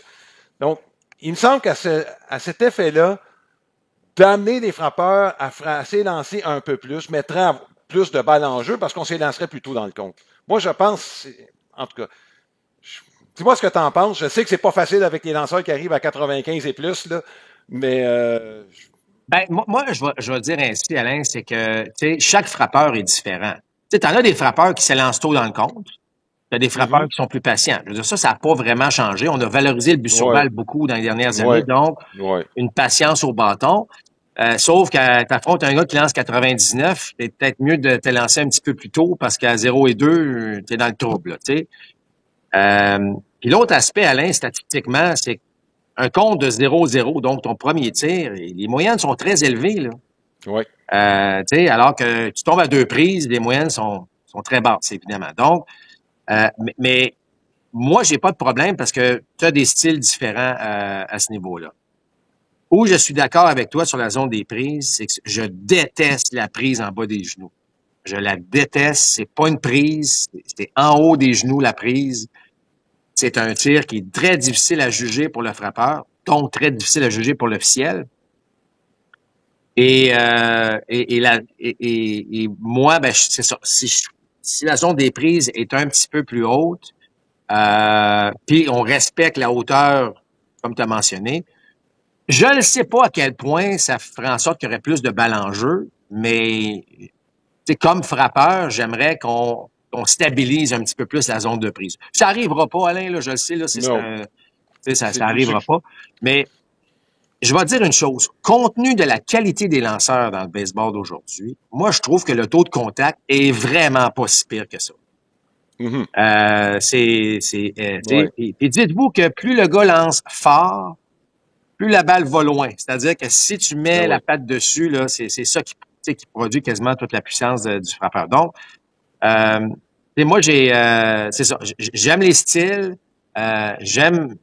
Donc, il me semble qu'à cet effet-là, d'amener les frappeurs à s'élancer un peu plus, mettrait plus de balles en jeu parce qu'on s'élancerait plus tôt dans le compte. Moi, je pense, en tout cas, dis-moi ce que tu en penses. Je sais que c'est pas facile avec les lanceurs qui arrivent à 95 et plus, là, mais... Ben, moi, je vais dire ainsi, Alain, c'est que, tu sais, chaque frappeur est différent. Tu sais, t'en as des frappeurs qui s'élancent tôt dans le compte. T'as des frappeurs qui sont plus patients. Je veux dire, ça n'a pas vraiment changé. On a valorisé le but sur balle beaucoup dans les dernières années. Donc, une patience au bâton. Sauf que t'affrontes un gars qui lance 99, c'est peut-être mieux de te lancer un petit peu plus tôt parce qu'à 0 et 2, t'es dans le trouble, tu sais. Puis l'autre aspect, Alain, statistiquement, c'est un compte de 0-0, donc ton premier tir, les moyennes sont très élevées, là. Oui. Tu sais, alors que tu tombes à 2 prises, les moyennes sont très basses, évidemment. Donc, mais moi, j'ai pas de problème parce que tu as des styles différents à ce niveau-là. Où je suis d'accord avec toi sur la zone des prises, c'est que je déteste la prise en bas des genoux. Je la déteste. C'est pas une prise. C'est en haut des genoux, la prise. C'est un tir qui est très difficile à juger pour le frappeur, donc très difficile à juger pour l'officiel. Et moi, ben, c'est ça. Si la zone des prises est un petit peu plus haute, puis on respecte la hauteur, comme tu as mentionné, je ne sais pas à quel point ça ferait en sorte qu'il y aurait plus de balles en jeu, mais comme frappeur, j'aimerais qu'on stabilise un petit peu plus la zone de prise. Ça arrivera pas, Alain, là, je le sais, là, ça arrivera pas. Mais je vais dire une chose. Compte tenu de la qualité des lanceurs dans le baseball d'aujourd'hui, moi, je trouve que le taux de contact est vraiment pas si pire que ça. Puis dites-vous que plus le gars lance fort, plus la balle va loin. C'est-à-dire que si tu mets la patte dessus, là, c'est ça qui produit quasiment toute la puissance du frappeur. Donc, moi, c'est ça. J'aime les styles. J'aime,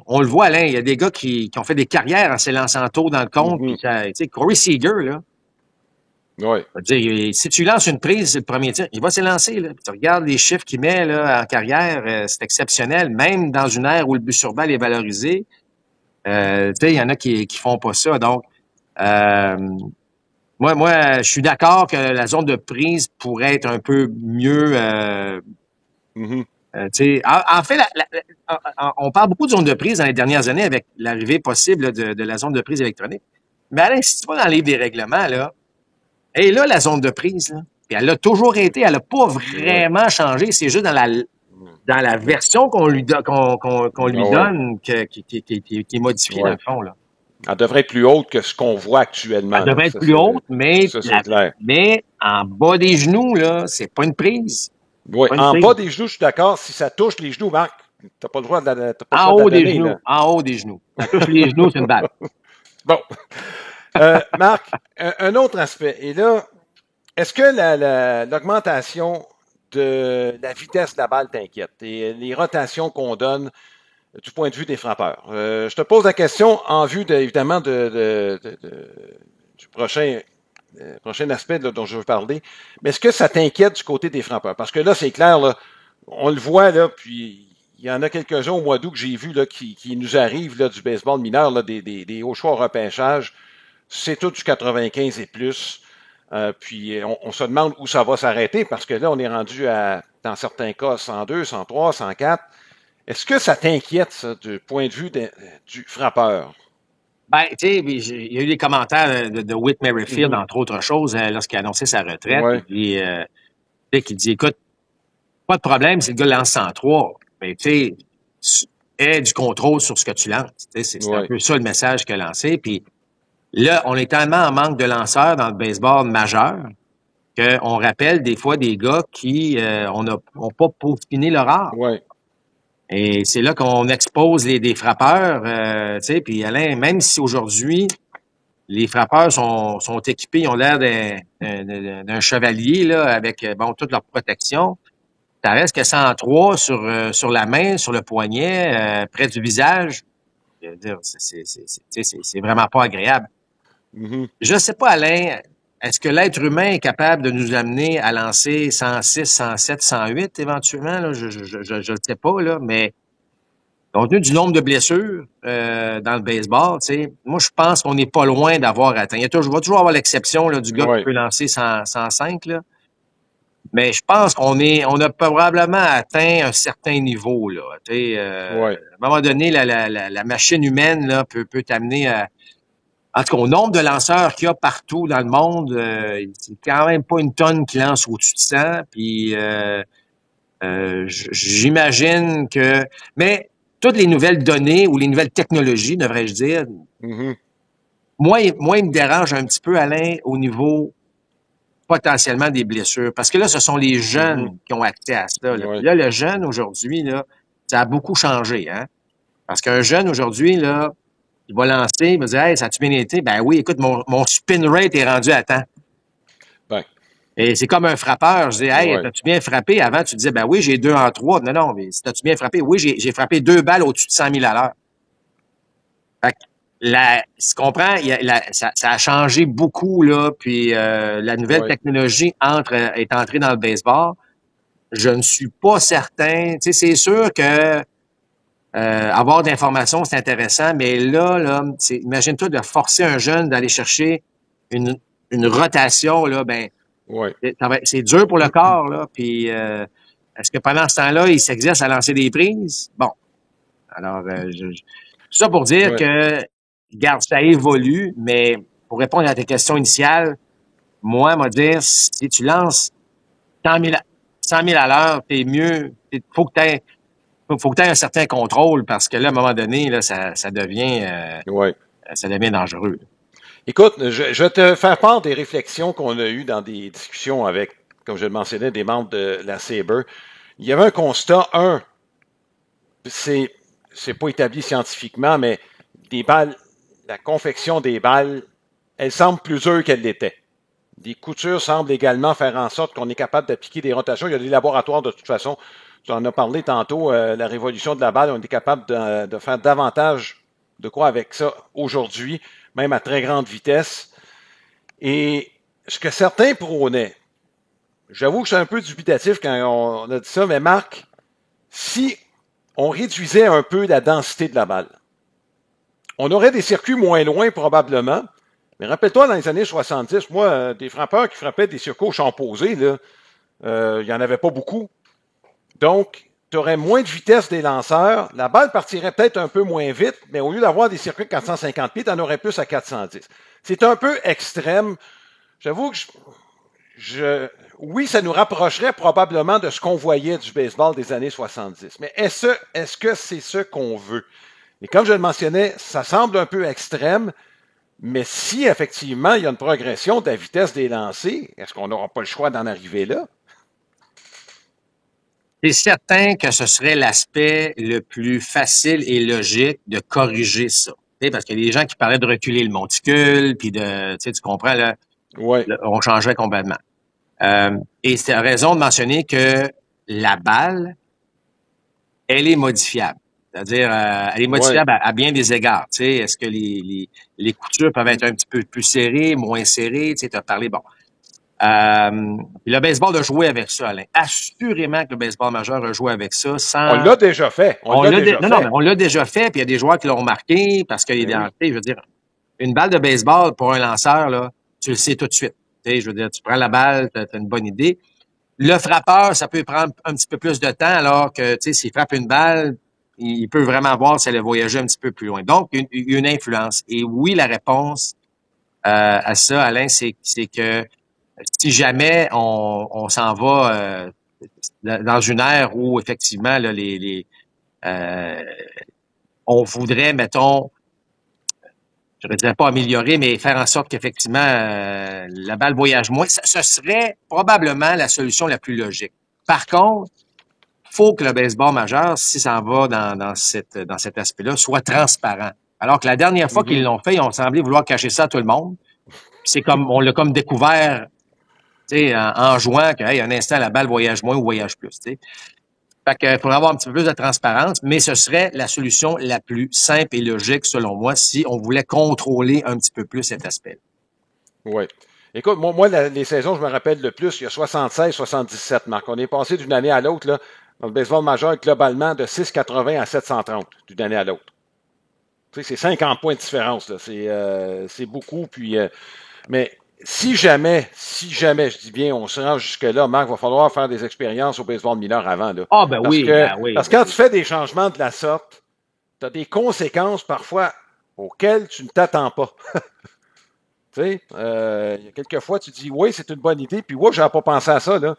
on le voit, Alain, il y a des gars qui ont fait des carrières en s'élançant tôt dans le compte. Corey Seager, là. Oui. Si tu lances une prise, c'est le premier tir, il va s'élancer. Là. Tu regardes les chiffres qu'il met là, en carrière, c'est exceptionnel. Même dans une ère où le but sur balle est valorisé, il y en a qui font pas ça. Donc, moi, je suis d'accord que la zone de prise pourrait être un peu mieux. En fait, on parle beaucoup de zone de prise dans les dernières années avec l'arrivée possible de la zone de prise électronique. Mais Alain, si tu vas dans le livre des règlements, là, et là, la zone de prise, là, puis elle a toujours été, elle n'a pas vraiment changé. C'est juste dans la version qu'on lui donne qui est modifiée dans le fond, là. Elle devrait être plus haute que ce qu'on voit actuellement. Elle devrait être plus haute, mais en bas des genoux, là, c'est pas une prise. Oui, en bas des genoux, je suis d'accord. Si ça touche les genoux, Marc, t'as pas le droit de En haut des genoux. En haut des genoux. Ça touche les genoux, c'est une balle. Bon. Marc, un autre aspect. Et là, est-ce que l'augmentation de la vitesse de la balle t'inquiète? Et les rotations qu'on donne du point de vue des frappeurs. Je te pose la question en vue, évidemment, du prochain aspect là, dont je veux parler. Mais est-ce que ça t'inquiète du côté des frappeurs? Parce que là, c'est clair, là, on le voit, là, puis il y en a quelques-uns au mois d'août que j'ai vu là, qui nous arrivent là, du baseball mineur, là, des hauts choix au repêchage. C'est tout du 95 et plus. Puis on se demande où ça va s'arrêter parce que là, on est rendu à, dans certains cas, 102, 103, 104. Est-ce que ça t'inquiète, ça, du point de vue du frappeur? Ben, tu sais, il y a eu des commentaires de Whit Merrifield, entre autres choses, lorsqu'il a annoncé sa retraite. Puis, qui dit, écoute, pas de problème si le gars lance 103, mais tu sais, aie du contrôle sur ce que tu lances. C'est un peu ça le message qu'il a lancé. Puis là, on est tellement en manque de lanceurs dans le baseball majeur qu'on rappelle des fois des gars qui ont pas peaufiné leur art. Ouais. Et c'est là qu'on expose des frappeurs, tu sais, puis Alain, même si aujourd'hui, les frappeurs sont équipés, ils ont l'air d'un chevalier, là, avec, toute leur protection, ça reste que 103 sur la main, sur le poignet, près du visage. Je veux dire, c'est vraiment pas agréable. Je sais pas, Alain, est-ce que l'être humain est capable de nous amener à lancer 106, 107, 108 éventuellement? Là? Je le sais pas, là, mais compte tenu du nombre de blessures dans le baseball, tu sais, moi, je pense qu'on n'est pas loin d'avoir atteint. Il va toujours avoir l'exception là, du gars qui peut lancer 105, là. Mais je pense qu'on a probablement atteint un certain niveau, là. Tu sais, à un moment donné, la machine humaine là, peut t'amener à... En tout cas, au nombre de lanceurs qu'il y a partout dans le monde, c'est quand même pas une tonne qui lance au-dessus de 100. Puis j'imagine que... Mais toutes les nouvelles données ou les nouvelles technologies, devrais-je dire, moi, il me dérange un petit peu, Alain, au niveau potentiellement des blessures. Parce que là, ce sont les jeunes qui ont accès à ça. Là, là le jeune, aujourd'hui, là, ça a beaucoup changé. Hein? Parce qu'un jeune, aujourd'hui, là, il va lancer, il va dire « Hey, ça a-tu bien été? » Ben oui, écoute, mon spin rate est rendu à temps. Et c'est comme un frappeur. Je dis « Hey, t'as-tu bien frappé? » Avant, tu disais « Ben oui, j'ai 2 en 3. » Non, mais t'as-tu bien frappé? Oui, j'ai frappé 2 balles au-dessus de 100 000 à l'heure. Fait que tu comprends? Ça a changé beaucoup, là. Puis la nouvelle technologie est entrée dans le baseball. Je ne suis pas certain. Tu sais, c'est sûr que avoir d'informations, c'est intéressant, mais là, imagine-toi de forcer un jeune d'aller chercher une rotation, là, c'est dur pour le corps, là. Puis, est-ce que pendant ce temps-là, il s'exerce à lancer des prises? Bon. Alors, tout ça pour dire que, regarde, ça évolue, mais pour répondre à tes questions initiales, moi, dire, si tu lances 100 000 à l'heure, t'es mieux, faut que tu aies un certain contrôle parce que là, à un moment donné, là, ça devient ça devient dangereux. Écoute, je vais te faire part des réflexions qu'on a eues dans des discussions avec, comme je le mentionnais, des membres de la Sabre. Il y avait un constat, c'est pas établi scientifiquement, mais des balles, la confection des balles, elle semble plus dure qu'elle l'était. Des coutures semblent également faire en sorte qu'on est capable d'appliquer des rotations. Il y a des laboratoires de toute façon. Tu en as parlé tantôt, la révolution de la balle, on est capable de faire davantage de quoi avec ça aujourd'hui, même à très grande vitesse. Et ce que certains prônaient, j'avoue que je suis un peu dubitatif quand on a dit ça, mais Marc, si on réduisait un peu la densité de la balle, on aurait des circuits moins loin probablement, mais rappelle-toi, dans les années 70, moi, des frappeurs qui frappaient des circuits au champ posé, là, il n'y en avait pas beaucoup. Donc, tu aurais moins de vitesse des lanceurs, la balle partirait peut-être un peu moins vite, mais au lieu d'avoir des circuits de 450 pieds, tu en aurais plus à 410. C'est un peu extrême. J'avoue que oui, ça nous rapprocherait probablement de ce qu'on voyait du baseball des années 70. Mais est-ce que c'est ce qu'on veut? Et comme je le mentionnais, ça semble un peu extrême, mais si effectivement il y a une progression de la vitesse des lancers, est-ce qu'on n'aura pas le choix d'en arriver là? C'est certain que ce serait l'aspect le plus facile et logique de corriger ça. Parce qu'il y a des gens qui parlaient de reculer le monticule, puis tu comprends, là, ouais. On changerait complètement. Et c'est raison de mentionner que la balle, elle est modifiable. C'est-à-dire, elle est modifiable à bien des égards. Tu sais, est-ce que les coutures peuvent être un petit peu plus serrées, moins serrées? Tu sais, as parlé, bon. Le baseball a joué avec ça, Alain. Assurément que le baseball majeur a joué avec ça sans... On l'a déjà fait. Non, mais on l'a déjà fait, puis il y a des joueurs qui l'ont remarqué parce qu'il y a je veux dire, une balle de baseball pour un lanceur, là, tu le sais tout de suite. Tu sais, je veux dire, tu prends la balle, tu as une bonne idée. Le frappeur, ça peut prendre un petit peu plus de temps, alors que, tu sais, s'il frappe une balle, il peut vraiment voir si elle a voyagé un petit peu plus loin. Donc, une influence. Et oui, la réponse à ça, Alain, c'est que si jamais on s'en va dans une ère où, effectivement, là, on voudrait, mettons, je ne dirais pas améliorer, mais faire en sorte qu'effectivement, la balle voyage moins, ce serait probablement la solution la plus logique. Par contre, faut que le baseball majeur, si ça en va dans cet aspect-là, soit transparent. Alors que la dernière fois qu'ils l'ont fait, ils ont semblé vouloir cacher ça à tout le monde. C'est comme, on l'a comme découvert, tu sais, en jouant que, hey, un instant, la balle voyage moins ou voyage plus, tu sais. Fait qu'il faudrait avoir un petit peu plus de transparence, mais ce serait la solution la plus simple et logique, selon moi, si on voulait contrôler un petit peu plus cet aspect. Oui. Écoute, moi les saisons, je me rappelle le plus, il y a 76-77, Marc. On est passé d'une année à l'autre, là, dans le baseball majeur, globalement, de 6,80 à 730 d'une année à l'autre. Tu sais, c'est 50 points de différence, là. C'est beaucoup, puis... mais si jamais, je dis bien, on se rend jusque-là, Marc, il va falloir faire des expériences au baseball mineur avant, là. Ah, ben oui, oui. Parce que quand tu fais des changements de la sorte, tu as des conséquences parfois auxquelles tu ne t'attends pas. Tu sais, il y a quelques fois, tu dis, oui, c'est une bonne idée, puis ouais, j'avais pas pensé à ça, là.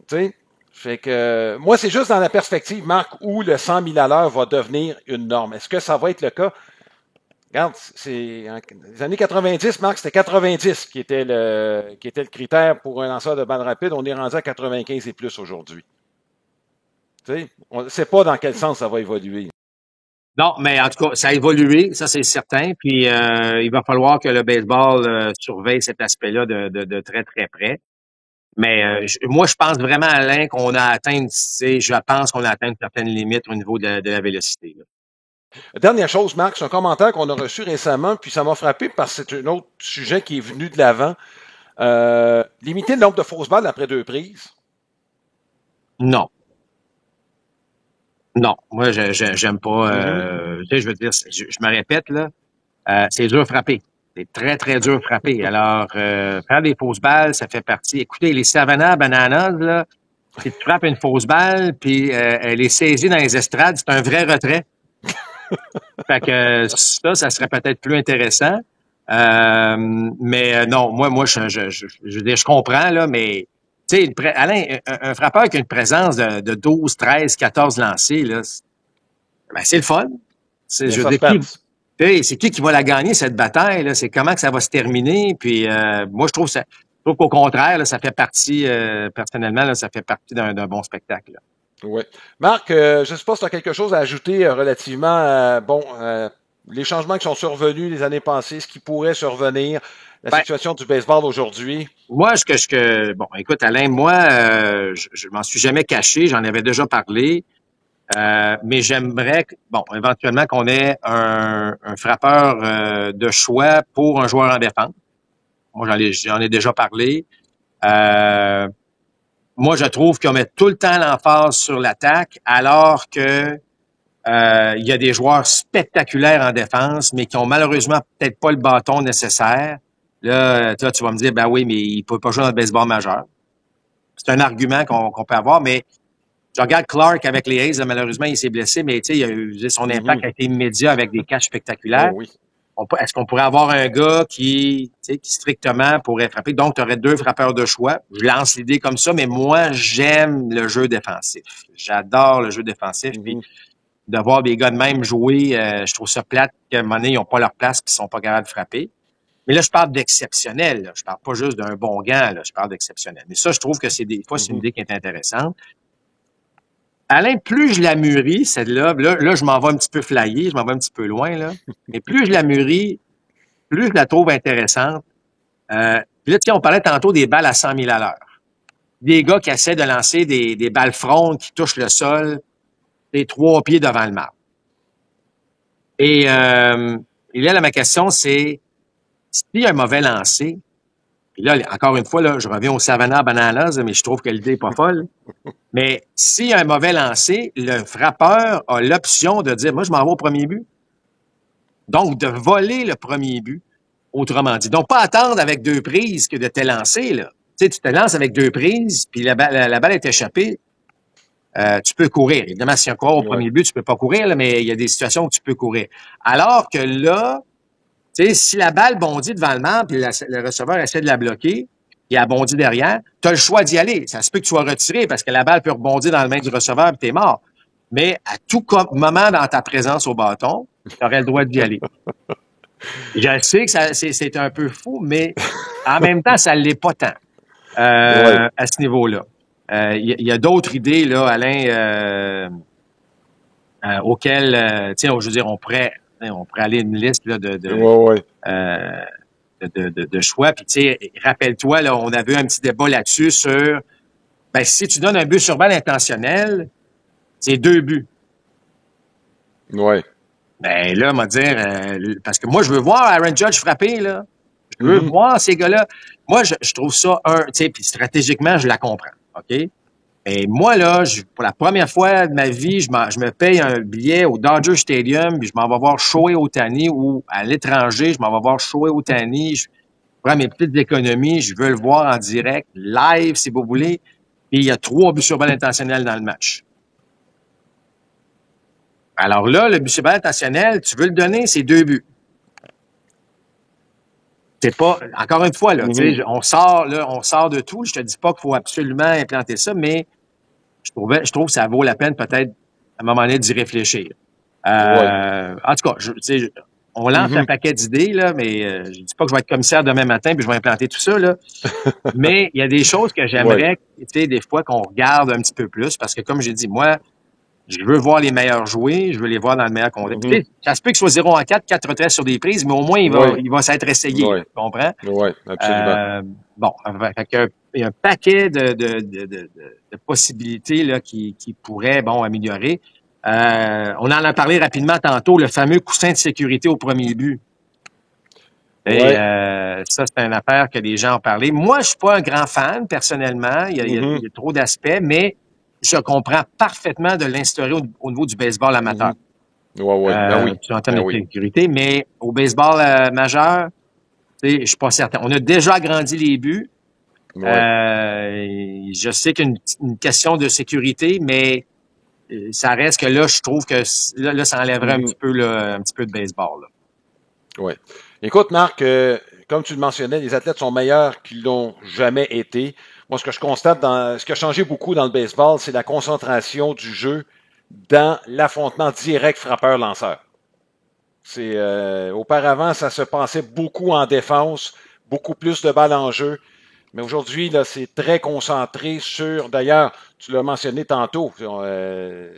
Tu sais, fait que, moi, c'est juste dans la perspective, Marc, où le 100 000 à l'heure va devenir une norme. Est-ce que ça va être le cas? Regarde, c'est, les années 90, Marc, c'était 90 qui était le critère pour un lanceur de balle rapide. On est rendu à 95 et plus aujourd'hui. Tu sais, on ne sait pas dans quel sens ça va évoluer. Non, mais en tout cas, ça a évolué, ça c'est certain. Puis il va falloir que le baseball surveille cet aspect-là de très, très près. Mais moi, je pense vraiment, Alain, qu'on a atteint, je pense qu'on a atteint une certaine limite au niveau de la vélocité, là. Dernière chose, Marc, c'est un commentaire qu'on a reçu récemment, puis ça m'a frappé parce que c'est un autre sujet qui est venu de l'avant. Limiter le nombre de fausses balles après 2 prises? Non. Non, moi, j'aime pas. Tu sais, je veux dire, je me répète, là, c'est dur à frapper. C'est très, très dur à frapper. Alors, faire des fausses balles, ça fait partie. Écoutez, les Savannah Bananas, là, si tu frappes une fausse balle, puis elle est saisie dans les estrades, c'est un vrai retrait. Fait que ça serait peut-être plus intéressant. Mais non, moi, je comprends, là, mais tu sais, Alain, un frappeur qui a une présence de 12, 13, 14 lancés, là, ben, c'est le fun. Je veux dire, Puis, c'est qui va la gagner, cette bataille, là? C'est comment que ça va se terminer. Puis, moi, je trouve qu'au contraire, là, ça fait partie, personnellement, là, ça fait partie d'un bon spectacle, là. Oui. Marc, je ne sais pas si tu as quelque chose à ajouter relativement à, les changements qui sont survenus les années passées, ce qui pourrait survenir, la situation du baseball aujourd'hui. Moi, bon, écoute, Alain, je m'en suis jamais caché, j'en avais déjà parlé, mais j'aimerais, éventuellement qu'on ait un frappeur de choix pour un joueur en défense. Moi, j'en ai déjà parlé. Moi, je trouve qu'on met tout le temps l'emphase sur l'attaque, alors que il y a des joueurs spectaculaires en défense, mais qui ont malheureusement peut-être pas le bâton nécessaire. Là, tu vas me dire, ben oui, mais il peut pas jouer dans le baseball majeur. C'est un argument qu'on peut avoir, mais je regarde Clark avec les A's, là, malheureusement, il s'est blessé, mais tu sais, son impact a été immédiat avec des catchs spectaculaires. Oh, oui. Est-ce qu'on pourrait avoir un gars qui strictement pourrait frapper? Donc, tu aurais 2 frappeurs de choix. Je lance l'idée comme ça, mais moi, j'aime le jeu défensif. J'adore le jeu défensif. Puis de voir des gars de même jouer, je trouve ça plate qu'à un moment donné, ils n'ont pas leur place et ils sont pas capables de frapper. Mais là, je parle d'exceptionnel. Là. Je parle pas juste d'un bon gant. Là. Je parle d'exceptionnel. Mais ça, je trouve que c'est une idée qui est intéressante. Alain, plus je la mûris, celle-là, là, je m'en vais un petit peu flyer, je m'en vais un petit peu loin, là. Mais plus je la mûris, plus je la trouve intéressante. Puis là, on parlait tantôt des balles à 100 000 à l'heure. Des gars qui essaient de lancer des balles frondes qui touchent le sol, des 3 pieds devant le marbre. Et là, ma question, c'est, s'il y a un mauvais lancer, puis là, encore une fois, là, je reviens au Savannah Bananas, mais je trouve que l'idée n'est pas folle. Mais s'il y a un mauvais lancer, le frappeur a l'option de dire, moi, je m'en vais au premier but. Donc, de voler le premier but, autrement dit. Donc, pas attendre avec 2 prises que de te lancer, là. Tu sais, tu te lances avec 2 prises, puis la balle est échappée. Tu peux courir. Évidemment, si y a un coureur au premier but, tu peux pas courir, là, mais il y a des situations où tu peux courir. Alors que là, tu sais, si la balle bondit devant le marbre, puis le receveur essaie de la bloquer, puis elle bondit derrière, tu as le choix d'y aller. Ça se peut que tu sois retiré parce que la balle peut rebondir dans le main du receveur et t'es mort. Mais à tout moment dans ta présence au bâton, tu aurais le droit d'y aller. Je sais que c'est un peu fou, mais en même temps, ça ne l'est pas tant à ce niveau-là. Il y a d'autres idées, là, Alain, auxquelles, je veux dire, on pourrait aller une liste là, de choix. Puis, tu sais, rappelle-toi, là, on avait eu un petit débat là-dessus sur, si tu donnes un but sur balle intentionnel, c'est 2 buts. Ouais. Ben là, on va dire, parce que moi, je veux voir Aaron Judge frapper, là. Je veux voir ces gars-là. Moi, je trouve ça tu sais, puis stratégiquement, je la comprends, OK? Et moi, là, pour la première fois de ma vie, je me paye un billet au Dodger Stadium, puis je m'en vais voir Shohei Ohtani, ou à l'étranger, je m'en vais voir Shohei Ohtani. Je prends mes petites économies, je veux le voir en direct, live, si vous voulez. Puis il y a 3 buts sur balle intentionnels dans le match. Alors là, le but sur balle intentionnel, tu veux le donner, c'est 2 buts. C'est pas, encore une fois, là, tu sais, on sort de tout. Je te dis pas qu'il faut absolument implanter ça, mais je trouve que ça vaut la peine peut-être, à un moment donné, d'y réfléchir. En tout cas, on lance un paquet d'idées, là, mais je dis pas que je vais être commissaire demain matin puis je vais implanter tout ça, là. Mais il y a des choses que j'aimerais, tu sais, des fois qu'on regarde un petit peu plus, parce que comme j'ai dit, moi, je veux voir les meilleurs jouer, je veux les voir dans le meilleur contexte. Ça se peut qu'il soit 0-4, 4 retraits sur des prises, mais au moins, il va s'être essayé. Tu comprends? Oui, absolument. Il y a un paquet de possibilités là, qui pourraient améliorer. On en a parlé rapidement tantôt, le fameux coussin de sécurité au premier but. Et ça, c'est une affaire que les gens ont parlé. Moi, je suis pas un grand fan, personnellement. Il y a trop d'aspects, mais je comprends parfaitement de l'instaurer au niveau du baseball amateur. En termes de sécurité, mais au baseball majeur, je suis pas certain. On a déjà agrandi les buts. Je sais qu'une question de sécurité, mais ça reste que là, je trouve que là ça enlèverait un petit peu de baseball. Là. Oui. Écoute, Marc, comme tu le mentionnais, les athlètes sont meilleurs qu'ils l'ont jamais été. Moi, ce que je constate ce qui a changé beaucoup dans le baseball, c'est la concentration du jeu dans l'affrontement direct frappeur-lanceur. Auparavant, ça se passait beaucoup en défense, beaucoup plus de balles en jeu. Mais aujourd'hui, là, c'est très concentré sur... D'ailleurs, tu l'as mentionné tantôt, le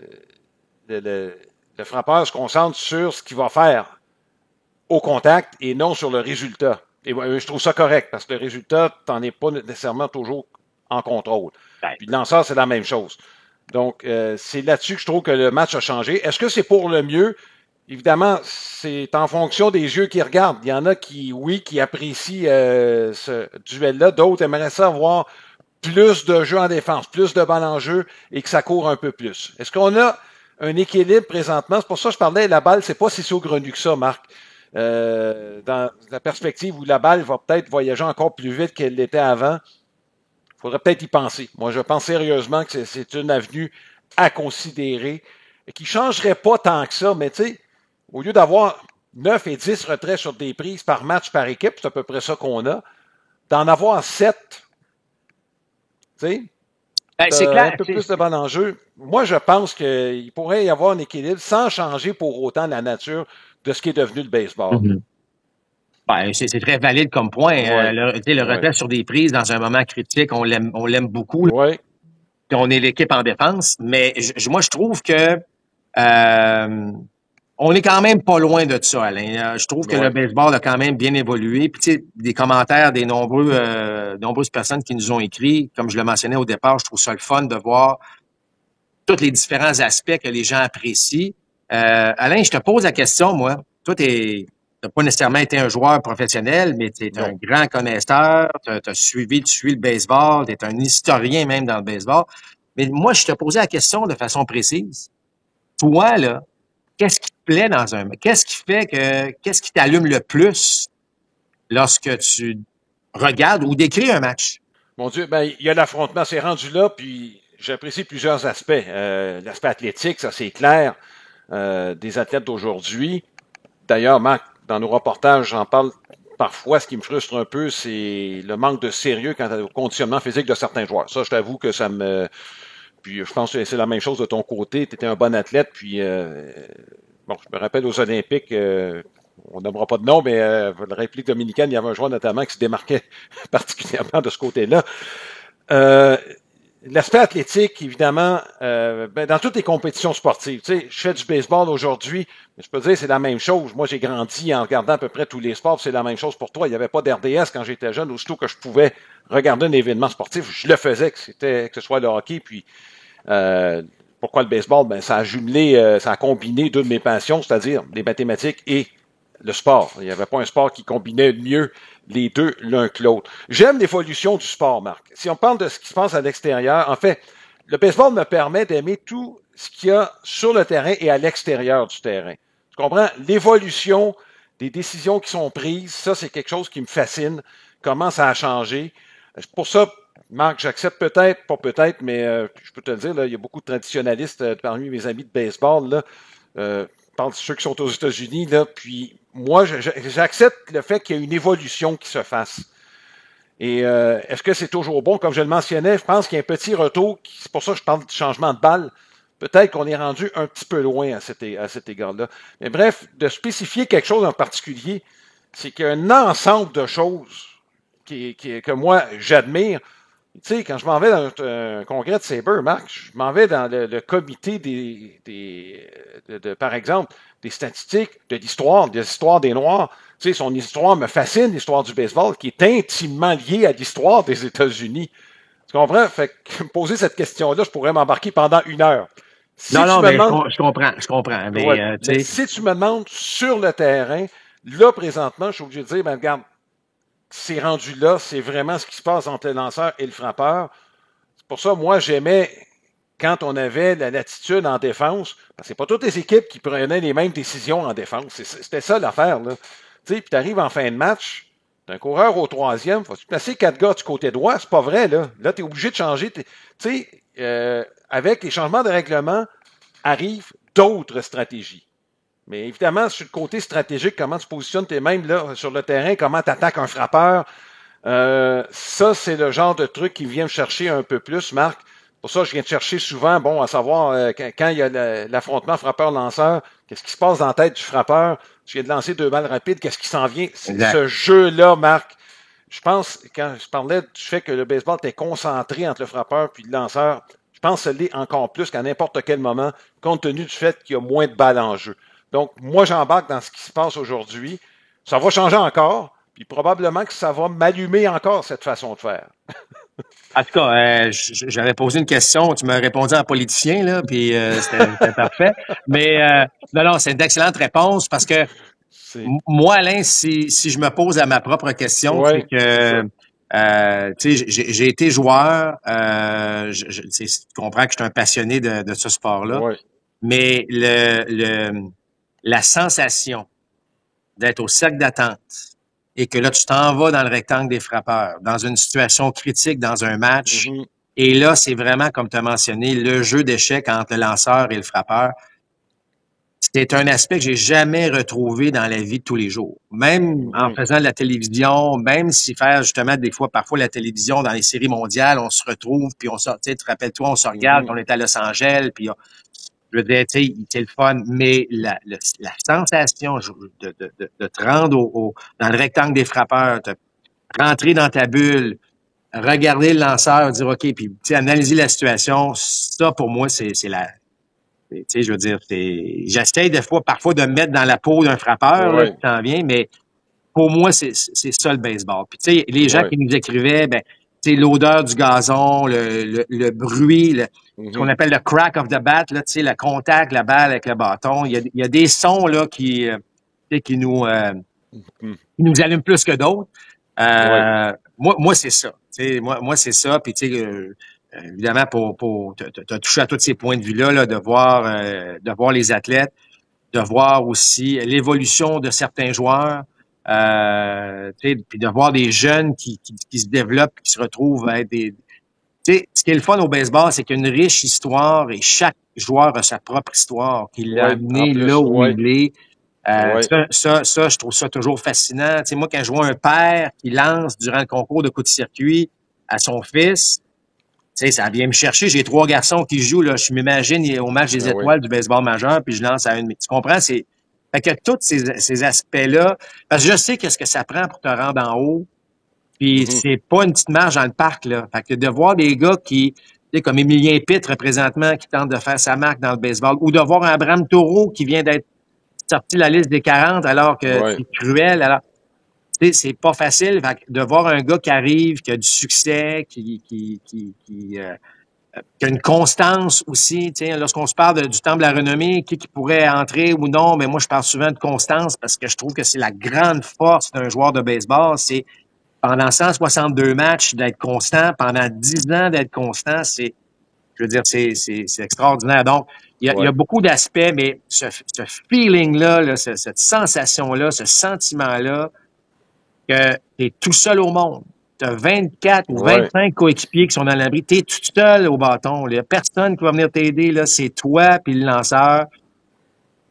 frappeur se concentre sur ce qu'il va faire au contact et non sur le résultat. Et je trouve ça correct, parce que le résultat, tu n'en es pas nécessairement toujours en contrôle. Puis le lanceur, c'est la même chose. Donc, c'est là-dessus que je trouve que le match a changé. Est-ce que c'est pour le mieux? Évidemment, c'est en fonction des yeux qui regardent. Il y en a qui, oui, qui apprécient ce duel-là. D'autres aimeraient ça voir plus de jeux en défense, plus de balles en jeu et que ça court un peu plus. Est-ce qu'on a un équilibre présentement? C'est pour ça que je parlais, la balle, c'est pas si saugrenue que ça, Marc. Dans la perspective où la balle va peut-être voyager encore plus vite qu'elle l'était avant, il faudrait peut-être y penser. Moi, je pense sérieusement que c'est une avenue à considérer et qui ne changerait pas tant que ça, mais tu sais, au lieu d'avoir 9 et 10 retraits sur des prises par match par équipe, c'est à peu près ça qu'on a, d'en avoir 7, tu sais, c'est clair, un peu plus de balles en jeu. Moi, je pense qu'il pourrait y avoir un équilibre sans changer pour autant la nature de ce qui est devenu le baseball. Mm-hmm. Ben, c'est très valide comme point. Ouais. Le retrait sur des prises dans un moment critique, on l'aime beaucoup. Ouais. Puis on est l'équipe en défense. Mais moi, je trouve que on est quand même pas loin de ça, Alain. Je trouve que le baseball a quand même bien évolué. Puis tu sais, des commentaires des nombreuses personnes qui nous ont écrit, comme je le mentionnais au départ, je trouve ça le fun de voir tous les différents aspects que les gens apprécient. Alain, je te pose la question, moi. Toi, t'as pas nécessairement été un joueur professionnel, mais tu es un grand connaisseur, tu suis le baseball, tu es un historien même dans le baseball. Mais moi, je te posais la question de façon précise. Toi, là, qu'est-ce qui te plaît dans un match? Qu'est-ce qui t'allume le plus lorsque tu regardes ou décris un match? Mon Dieu, ben, il y a l'affrontement, c'est rendu là, puis j'apprécie plusieurs aspects. L'aspect athlétique, ça c'est clair, des athlètes d'aujourd'hui. D'ailleurs, Marc, dans nos reportages, j'en parle parfois. Ce qui me frustre un peu, c'est le manque de sérieux quant au conditionnement physique de certains joueurs. Ça, je t'avoue que ça me... Puis je pense que c'est la même chose de ton côté. Tu étais un bon athlète, puis... bon, je me rappelle aux Olympiques, on nommera pas de nom, mais la République dominicaine, il y avait un joueur notamment qui se démarquait particulièrement de ce côté-là. L'aspect athlétique, évidemment, dans toutes les compétitions sportives. Tu sais, je fais du baseball aujourd'hui, mais je peux te dire c'est la même chose. Moi, j'ai grandi en regardant à peu près tous les sports, c'est la même chose pour toi. Il n'y avait pas d'RDS quand j'étais jeune. Aussitôt que je pouvais regarder un événement sportif, je le faisais, que ce soit le hockey, puis pourquoi le baseball? Ben, ça a jumelé, ça a combiné deux de mes passions, c'est-à-dire les mathématiques et le sport. Il n'y avait pas un sport qui combinait mieux les deux l'un que l'autre. J'aime l'évolution du sport, Marc. Si on parle de ce qui se passe à l'extérieur, en fait, le baseball me permet d'aimer tout ce qu'il y a sur le terrain et à l'extérieur du terrain. Tu comprends? L'évolution des décisions qui sont prises, ça, c'est quelque chose qui me fascine. Comment ça a changé. C'est pour ça, Marc, j'accepte peut-être, pas peut-être, mais je peux te le dire, là, il y a beaucoup de traditionnalistes parmi mes amis de baseball, là, parle de ceux qui sont aux États-Unis, là, puis moi, j'accepte le fait qu'il y ait une évolution qui se fasse. Et est-ce que c'est toujours bon? Comme je le mentionnais, je pense qu'il y a un petit retour, c'est pour ça que je parle de changement de balle. Peut-être qu'on est rendu un petit peu loin à cet égard-là. Mais bref, de spécifier quelque chose en particulier, c'est qu'il y a un ensemble de choses que moi, j'admire. Tu sais, quand je m'en vais dans un congrès de Sabre, Marc, je m'en vais dans le comité par exemple, des statistiques, de l'histoire, des histoires des Noirs. Tu sais, son histoire me fascine, l'histoire du baseball, qui est intimement liée à l'histoire des États-Unis. Tu comprends? Fait que me poser cette question-là, je pourrais m'embarquer pendant 1 heure. Je comprends. Mais, mais si tu me demandes sur le terrain, là, présentement, je suis obligé de dire, ben, regarde, c'est rendu là, c'est vraiment ce qui se passe entre le lanceur et le frappeur. C'est pour ça, moi, j'aimais quand on avait la latitude en défense, parce que c'est pas toutes les équipes qui prenaient les mêmes décisions en défense. C'était ça l'affaire, là. Tu sais, puis t'arrives en fin de match, t'as un coureur au 3e, faut-tu placer 4 gars du côté droit? C'est pas vrai, là. Là, t'es obligé de changer. Tu sais, avec les changements de règlement, arrivent d'autres stratégies. Mais évidemment, sur le côté stratégique, comment tu positionnes tes mains là sur le terrain, comment tu attaques un frappeur, ça, c'est le genre de truc qui vient me chercher un peu plus, Marc. Pour ça, je viens de chercher souvent, bon, à savoir, quand il y a l'affrontement frappeur-lanceur, qu'est-ce qui se passe dans la tête du frappeur? Je viens de lancer 2 balles rapides, qu'est-ce qui s'en vient? Ce jeu-là, Marc, je pense, quand je parlais du fait que le baseball était concentré entre le frappeur puis le lanceur, je pense que ça l'est encore plus qu'à n'importe quel moment, compte tenu du fait qu'il y a moins de balles en jeu. Donc, moi, j'embarque dans ce qui se passe aujourd'hui. Ça va changer encore, puis probablement que ça va m'allumer encore, cette façon de faire. En tout cas, j'avais posé une question, tu m'as répondu en politicien, là, puis c'était parfait. Mais non, c'est une excellente réponse parce que moi, Alain, si je me pose à ma propre question, c'est que tu sais, j'ai été joueur, tu comprends que je suis un passionné de ce sport-là, mais la sensation d'être au cercle d'attente et que là, tu t'en vas dans le rectangle des frappeurs, dans une situation critique, dans un match, et là, c'est vraiment, comme tu as mentionné, le jeu d'échecs entre le lanceur et le frappeur. C'est un aspect que j'ai jamais retrouvé dans la vie de tous les jours. Même en faisant de la télévision, même si faire justement des fois, parfois la télévision dans les séries mondiales, on se retrouve, puis on sort, tu te rappelles-toi, on se regarde, on est à Los Angeles, puis je veux dire, tu sais, c'est le fun, mais la sensation de te rendre dans le rectangle des frappeurs, te rentrer dans ta bulle, regarder le lanceur, dire OK, puis analyser la situation, ça pour moi, c'est la... Tu sais, je veux dire, j'essaie des fois, parfois, de me mettre dans la peau d'un frappeur, là, qui s'en vient, mais pour moi, c'est ça le baseball. Puis tu sais, les gens qui nous écrivaient, ben, tu sais, l'odeur du gazon, le bruit, ce qu'on appelle le crack of the bat, là, tu sais, le contact, la balle avec le bâton. Il y a des sons là qui nous allument plus que d'autres. Moi, c'est ça. Tu sais, moi, c'est ça. Puis tu sais, évidemment, pour t'as touché à tous ces points de vue-là, de voir les athlètes, de voir aussi l'évolution de certains joueurs, puis de voir des jeunes qui se développent, qui se retrouvent à être des... Tu sais, ce qui est le fun au baseball, c'est qu'il y a une riche histoire et chaque joueur a sa propre histoire qui l'a amené là où il est. Ça, je trouve ça toujours fascinant. Tu sais, moi, quand je vois un père qui lance durant le concours de coups de circuit à son fils, tu sais, ça vient me chercher. J'ai 3 garçons qui jouent, là. Je m'imagine au match des étoiles du baseball majeur, puis je lance à une. Tu comprends? Fait que tous ces aspects-là, parce que je sais qu'est-ce que ça prend pour te rendre en haut, puis c'est pas une petite marge dans le parc, là. Fait que de voir des gars qui, tu sais, comme Émilien Pitre, présentement, qui tente de faire sa marque dans le baseball, ou de voir un Abraham Taureau qui vient d'être sorti de la liste des 40 alors que c'est cruel. Alors, tu sais, c'est pas facile. Fait que de voir un gars qui arrive, qui a du succès, qui a une constance aussi. Tu sais, lorsqu'on se parle du temple de la renommée, qui pourrait entrer ou non, mais moi, je parle souvent de constance parce que je trouve que c'est la grande force d'un joueur de baseball. C'est pendant 162 matchs d'être constant, pendant 10 ans d'être constant, c'est extraordinaire. Donc, il y a beaucoup d'aspects, mais ce feeling-là, là, cette sensation-là, ce sentiment-là, que t'es tout seul au monde. T'as 24 ou 25 coéquipiers qui sont dans l'abri. T'es tout seul au bâton. Il n'y a personne qui va venir t'aider. Là, c'est toi puis le lanceur.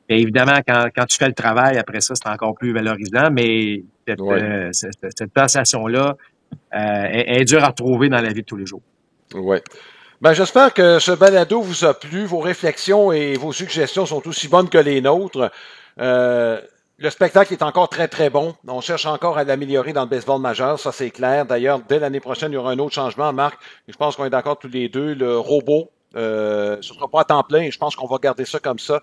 Et évidemment, quand tu fais le travail, après ça, c'est encore plus valorisant. Mais cette sensation-là est dure à retrouver dans la vie de tous les jours. Oui. Ben, j'espère que ce balado vous a plu. Vos réflexions et vos suggestions sont aussi bonnes que les nôtres. Le spectacle est encore très, très bon. On cherche encore à l'améliorer dans le baseball majeur, ça c'est clair. D'ailleurs, dès l'année prochaine, il y aura un autre changement, Marc. Je pense qu'on est d'accord tous les deux. Le robot, ce sera pas à temps plein et je pense qu'on va garder ça comme ça.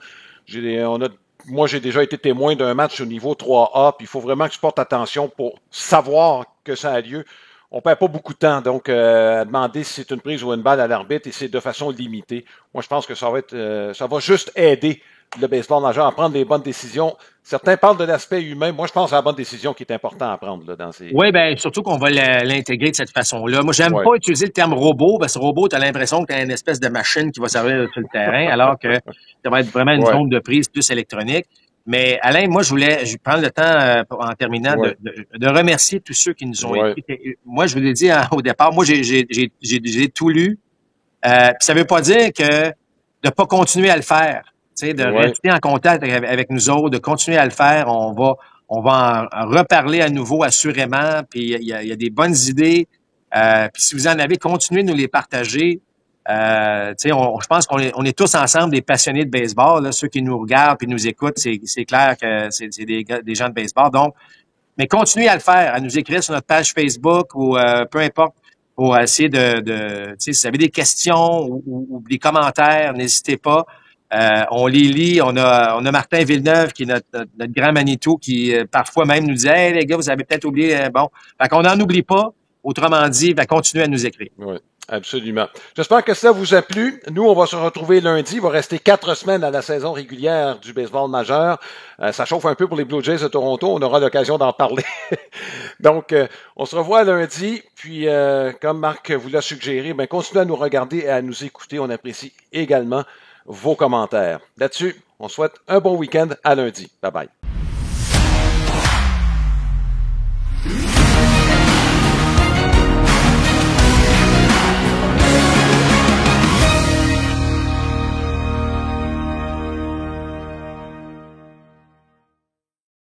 Moi, j'ai déjà été témoin d'un match au niveau 3A, puis il faut vraiment que tu portes attention pour savoir que ça a lieu. On perd pas beaucoup de temps, donc à demander si c'est une prise ou une balle à l'arbitre, et c'est de façon limitée. Moi, je pense que ça va juste aider le baseball majeur à prendre les bonnes décisions. Certains parlent de l'aspect humain. Moi, je pense à la bonne décision qui est important à prendre là, dans ces... Oui, ben surtout qu'on va l'intégrer de cette façon-là. Moi, j'aime pas utiliser le terme robot, parce que robot, tu as l'impression que tu as une espèce de machine qui va servir sur le terrain, alors que ça va être vraiment une zone de prise plus électronique. Mais Alain, moi, je prends le temps, en terminant, de remercier tous ceux qui nous ont écrit. Moi, je vous l'ai dit au départ, moi, j'ai tout lu. Ça veut pas dire que de pas continuer à le faire. Tu sais, de rester en contact avec nous autres, de continuer à le faire. On va en reparler à nouveau, assurément. Puis il y a des bonnes idées. Puis si vous en avez, continuez de nous les partager. Je pense qu'on est tous ensemble des passionnés de baseball. Là, ceux qui nous regardent et nous écoutent, c'est clair que c'est des gens de baseball. Donc, mais continuez à le faire, à nous écrire sur notre page Facebook ou peu importe, pour essayer si vous avez des questions ou des commentaires, n'hésitez pas. On les lit. On a Martin Villeneuve, qui est notre grand Manitou, qui parfois même nous dit « Hey, les gars, vous avez peut-être oublié. » Bon, fait qu'on n'en oublie pas. Autrement dit, continuez à nous écrire. Oui. Absolument. J'espère que ça vous a plu. Nous, on va se retrouver lundi. Il va rester 4 semaines à la saison régulière du baseball majeur. Ça chauffe un peu pour les Blue Jays de Toronto. On aura l'occasion d'en parler. Donc, on se revoit lundi. Puis, comme Marc vous l'a suggéré, continuez à nous regarder et à nous écouter. On apprécie également vos commentaires. Là-dessus, on souhaite un bon week-end. À lundi. Bye bye.